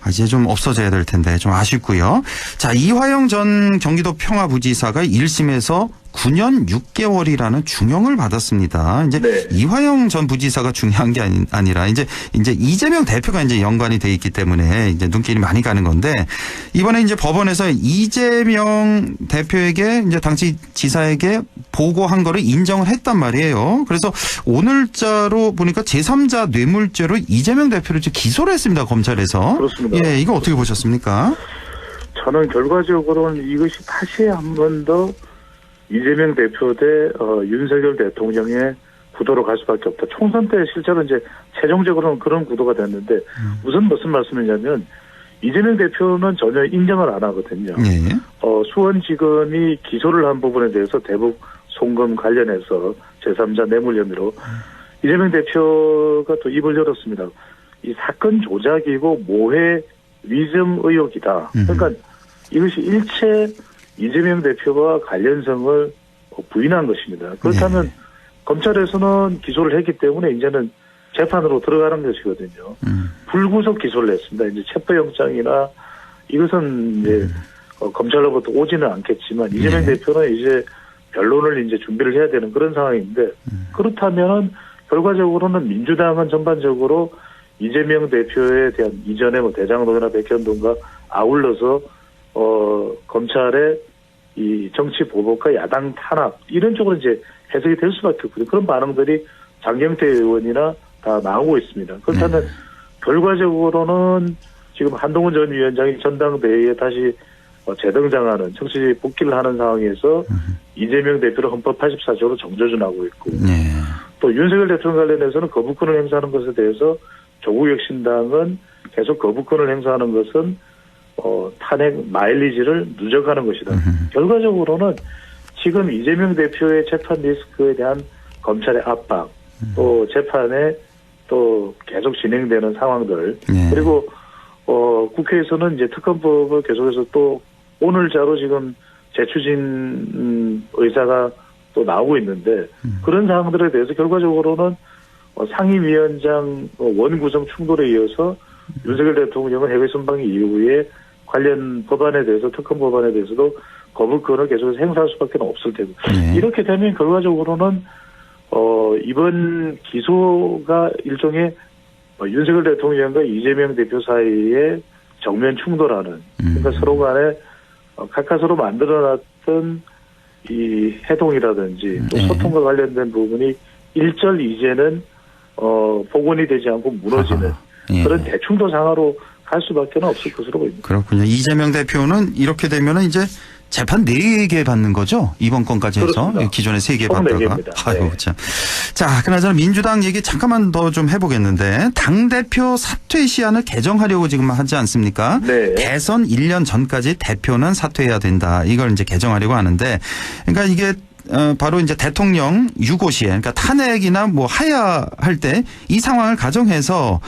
이제 좀 없어져야 될 텐데 좀 아쉽고요. 자, 이화영 전 경기도 평화부지사가 1심에서 9년 6개월이라는 중형을 받았습니다. 이제 네. 이화영 전 부지사가 중요한 게 아니라 이제 이재명 대표가 이제 연관이 돼 있기 때문에 이제 눈길이 많이 가는 건데 이번에 이제 법원에서 이재명 대표에게 이제 당시 지사에게 보고한 거를 인정을 했단 말이에요. 그래서 오늘자로 보니까 제3자 뇌물죄로 이재명 대표를 이제 기소를 했습니다. 검찰에서. 그렇습니다. 예, 이거 어떻게 보셨습니까? 저는 결과적으로는 이것이 다시 한 번 더 이재명 대표 대 윤석열 대통령의 구도로 갈 수밖에 없다. 총선 때 실제로 이제 최종적으로는 그런 구도가 됐는데 무슨 말씀이냐면 이재명 대표는 전혀 인정을 안 하거든요. 예. 수원지검이 기소를 한 부분에 대해서 대북 송금 관련해서 제3자 뇌물 혐의로 이재명 대표가 또 입을 열었습니다. 이 사건 조작이고 모해 위증 의혹이다. 그러니까 이것이 일체 이재명 대표가 관련성을 부인한 것입니다. 그렇다면 검찰에서는 기소를 했기 때문에 이제는 재판으로 들어가는 것이거든요. 불구속 기소를 했습니다. 이제 체포영장이나 이것은 이제 검찰로부터 오지는 않겠지만 이재명 대표는 이제 변론을 이제 준비를 해야 되는 그런 상황인데 그렇다면 결과적으로는 민주당은 전반적으로 이재명 대표에 대한 이전에 대장동이나 백현동과 아울러서 검찰의 이 정치 보복과 야당 탄압 이런 쪽으로 이제 해석이 될 수밖에 없거든요. 그런 반응들이 장경태 의원이나 다 나오고 있습니다. 그렇다면 결과적으로는 지금 한동훈 전 위원장이 전당대회에 다시 재등장하는 정치 복귀를 하는 상황에서 이재명 대표를 헌법 84조로 정조준하고 있고 또 윤석열 대통령 관련해서는 거부권을 행사하는 것에 대해서 조국혁신당은 계속 거부권을 행사하는 것은 탄핵 마일리지를 누적하는 것이다. 결과적으로는 지금 이재명 대표의 재판 리스크에 대한 검찰의 압박, 또 재판에 또 계속 진행되는 상황들, 그리고 국회에서는 이제 특검법을 계속해서 또 오늘자로 지금 재추진 의사가 또 나오고 있는데 그런 상황들에 대해서 결과적으로는 상임위원장 원구성 충돌에 이어서 윤석열 대통령은 해외 순방 이후에 관련 법안에 대해서 특검 법안에 대해서도 거부권을 계속해서 행사할 수밖에 없을 테고 이렇게 되면 결과적으로는 이번 기소가 일종의 윤석열 대통령과 이재명 대표 사이에 정면 충돌하는 그러니까 서로 간에 가까스로 만들어놨던 이 해동이라든지 또 소통과 관련된 부분이 일절 이제는 복원이 되지 않고 무너지는 그런 대충도 상하로 갈 수밖에 없을 것으로 보입니다. 그렇군요. 이재명 대표는 이렇게 되면은 이제 재판 4개 받는 거죠? 이번 건까지 해서. 그렇습니다. 기존에 3개 총 받다가. 4개입니다. 아이고, 참. 자, 그나저나 민주당 얘기 잠깐만 더 좀 해보겠는데, 당대표 사퇴 시한을 개정하려고 지금 하지 않습니까? 네. 대선 1년 전까지 대표는 사퇴해야 된다. 이걸 이제 개정하려고 하는데, 그러니까 이게 바로 이제 대통령 유고시에, 그러니까 탄핵이나 뭐 하야할 때 이 상황을 가정해서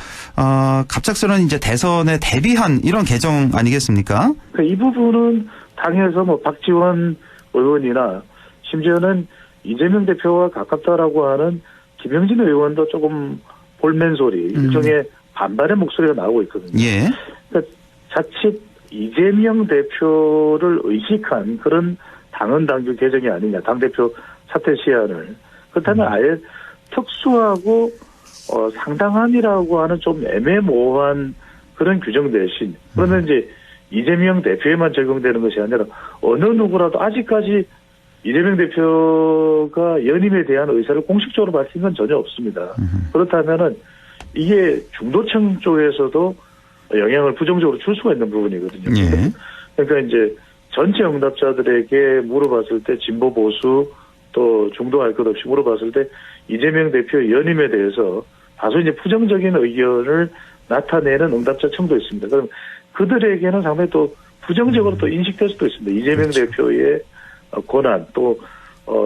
갑작스러운 이제 대선에 대비한 이런 개정 아니겠습니까? 그러니까 이 부분은 당에서 뭐 박지원 의원이나 심지어는 이재명 대표와 가깝다라고 하는 김영진 의원도 조금 볼멘소리, 일종의 반발의 목소리가 나오고 있거든요. 예. 그러니까 자칫 이재명 대표를 의식한 그런 당헌 당규 개정이 아니냐, 당대표 사퇴 시한을. 그렇다면 아예 특수하고 상당한이라고 하는 좀 애매모호한 그런 규정 대신 그러면 이제 이재명 대표에만 적용되는 것이 아니라 어느 누구라도 아직까지 이재명 대표가 연임에 대한 의사를 공식적으로 밝힌 건 전혀 없습니다. 그렇다면은 이게 중도층 쪽에서도 영향을 부정적으로 줄 수가 있는 부분이거든요. 예. 그러니까 이제 전체 응답자들에게 물어봤을 때 진보 보수 또 중도 할 것 없이 물어봤을 때 이재명 대표 연임에 대해서 다소 이제 부정적인 의견을 나타내는 응답자 층도 있습니다. 그럼 그들에게는 상당히 또 부정적으로 또 인식될 수도 있습니다. 이재명 그렇죠. 대표의 권한 또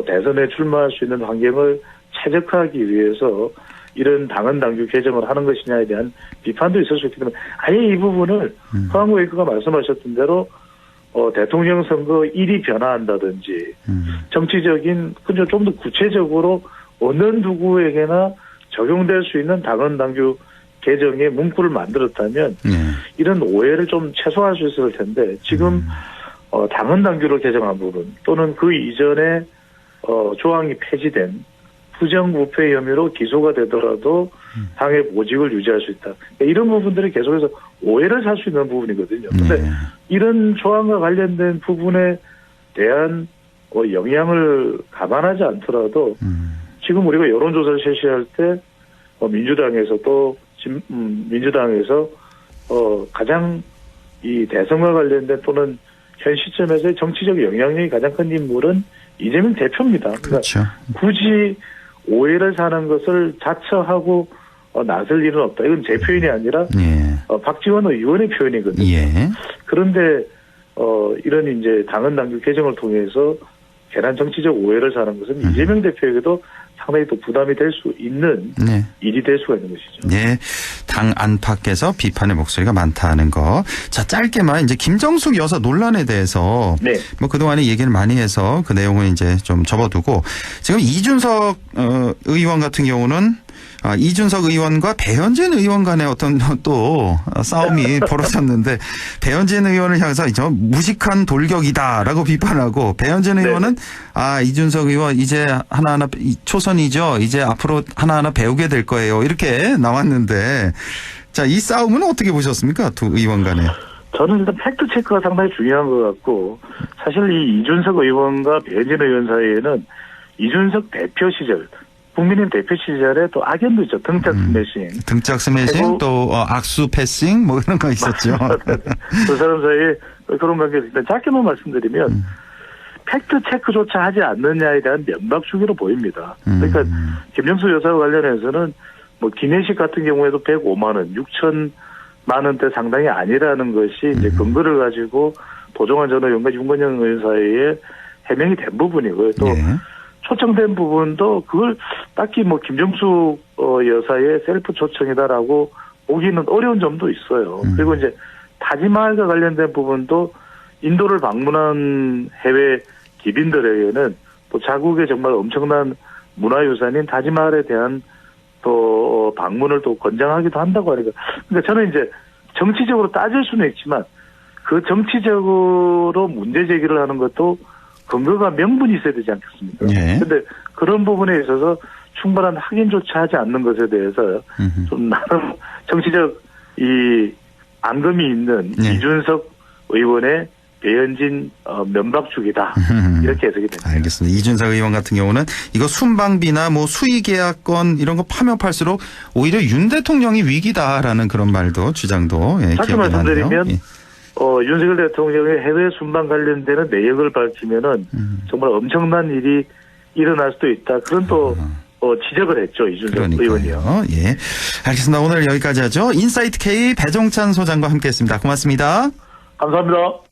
대선에 출마할 수 있는 환경을 최적화하기 위해서 이런 당헌 당규 개정을 하는 것이냐에 대한 비판도 있을 수 있기 때문에 아예 이 부분을 허한구 의원께서 말씀하셨던 대로 대통령 선거 일이 변화한다든지 정치적인 좀 더 구체적으로 어느 누구에게나 적용될 수 있는 당헌 당규 개정의 문구를 만들었다면 이런 오해를 좀 최소화할 수 있을 텐데 지금 당헌 당규를 개정한 부분 또는 그 이전에 조항이 폐지된 부정부패 혐의로 기소가 되더라도 당의 보직을 유지할 수 있다. 이런 부분들이 계속해서 오해를 살 수 있는 부분이거든요. 그런데 이런 조항과 관련된 부분에 대한 영향을 감안하지 않더라도 지금 우리가 여론조사를 실시할 때 민주당에서 또 민주당에서 가장 이 대선과 관련된 또는 현 시점에서의 정치적 영향력이 가장 큰 인물은 이재명 대표입니다. 그러니까 그렇죠. 굳이 오해를 사는 것을 자처하고 나설 일은 없다. 이건 제 표현이 아니라 박지원 의원의 표현이거든요. 그런데 이런 이제 당헌 당규 개정을 통해서 괜한 정치적 오해를 사는 것은 이재명 대표에게도 상당히 또 부담이 될 수 있는 일이 될 수가 있는 것이죠. 네, 당 안팎에서 비판의 목소리가 많다는 거. 자, 짧게만 이제 김정숙 여사 논란에 대해서 뭐 그동안에 얘기를 많이 해서 그 내용은 이제 좀 접어두고 지금 이준석 의원 같은 경우는 이준석 의원과 배현진 의원 간의 어떤 또 싸움이 벌어졌는데 배현진 의원을 향해서 무식한 돌격이다라고 비판하고 배현진 의원은 이준석 의원 이제 하나하나 초선이죠. 이제 앞으로 하나하나 배우게 될 거예요. 이렇게 나왔는데 자, 이 싸움은 어떻게 보셨습니까? 두 의원 간에. 저는 일단 팩트 체크가 상당히 중요한 것 같고 사실 이 이준석 의원과 배현진 의원 사이에는 이준석 대표 시절 국민의힘 대표 시절에 또 악연도 있죠. 등짝 스매싱. 등짝 스매싱 또 악수 패싱 뭐 이런 거 있었죠. 두 사람 사이에 그런 관계가 있는데 짧게만 말씀드리면 팩트 체크조차 하지 않느냐에 대한 면박주기로 보입니다. 그러니까 김정수 여사와 관련해서는 뭐 기내식 같은 경우에도 105만 원, 6천만 원대 상당이 아니라는 것이 이제 근거를 가지고 도종환 전 의원과 윤건영 의원 사이에 해명이 된 부분이고요. 또 초청된 부분도 그걸 딱히 뭐 김정숙 여사의 셀프 초청이다라고 보기는 어려운 점도 있어요. 그리고 이제 타지마할과 관련된 부분도 인도를 방문한 해외 기빈들에게는 또 자국의 정말 엄청난 문화유산인 타지마할에 대한 또 방문을 또 권장하기도 한다고 하니까 그러니까 저는 이제 정치적으로 따질 수는 있지만 그 정치적으로 문제 제기를 하는 것도 근거가 명분이 있어야 되지 않겠습니까? 그런데 그런 부분에 있어서 충분한 확인조차 하지 않는 것에 대해서 좀 나름 정치적 이 앙금이 있는 이준석 의원의 배현진 면박주기다 이렇게 해석이 됩니다. 알겠습니다. 이준석 의원 같은 경우는 이거 순방비나 뭐 수의계약권 이런 거 파면 팔수록 오히려 윤 대통령이 위기다라는 그런 말도 주장도 다시 말씀드리면 윤석열 대통령의 해외 순방 관련되는 내역을 밝히면은 정말 엄청난 일이 일어날 수도 있다. 그런 또 지적을 했죠. 이준석 의원이요. 예, 알겠습니다. 오늘 여기까지 하죠. 인사이트 K 배종찬 소장과 함께했습니다. 고맙습니다. 감사합니다.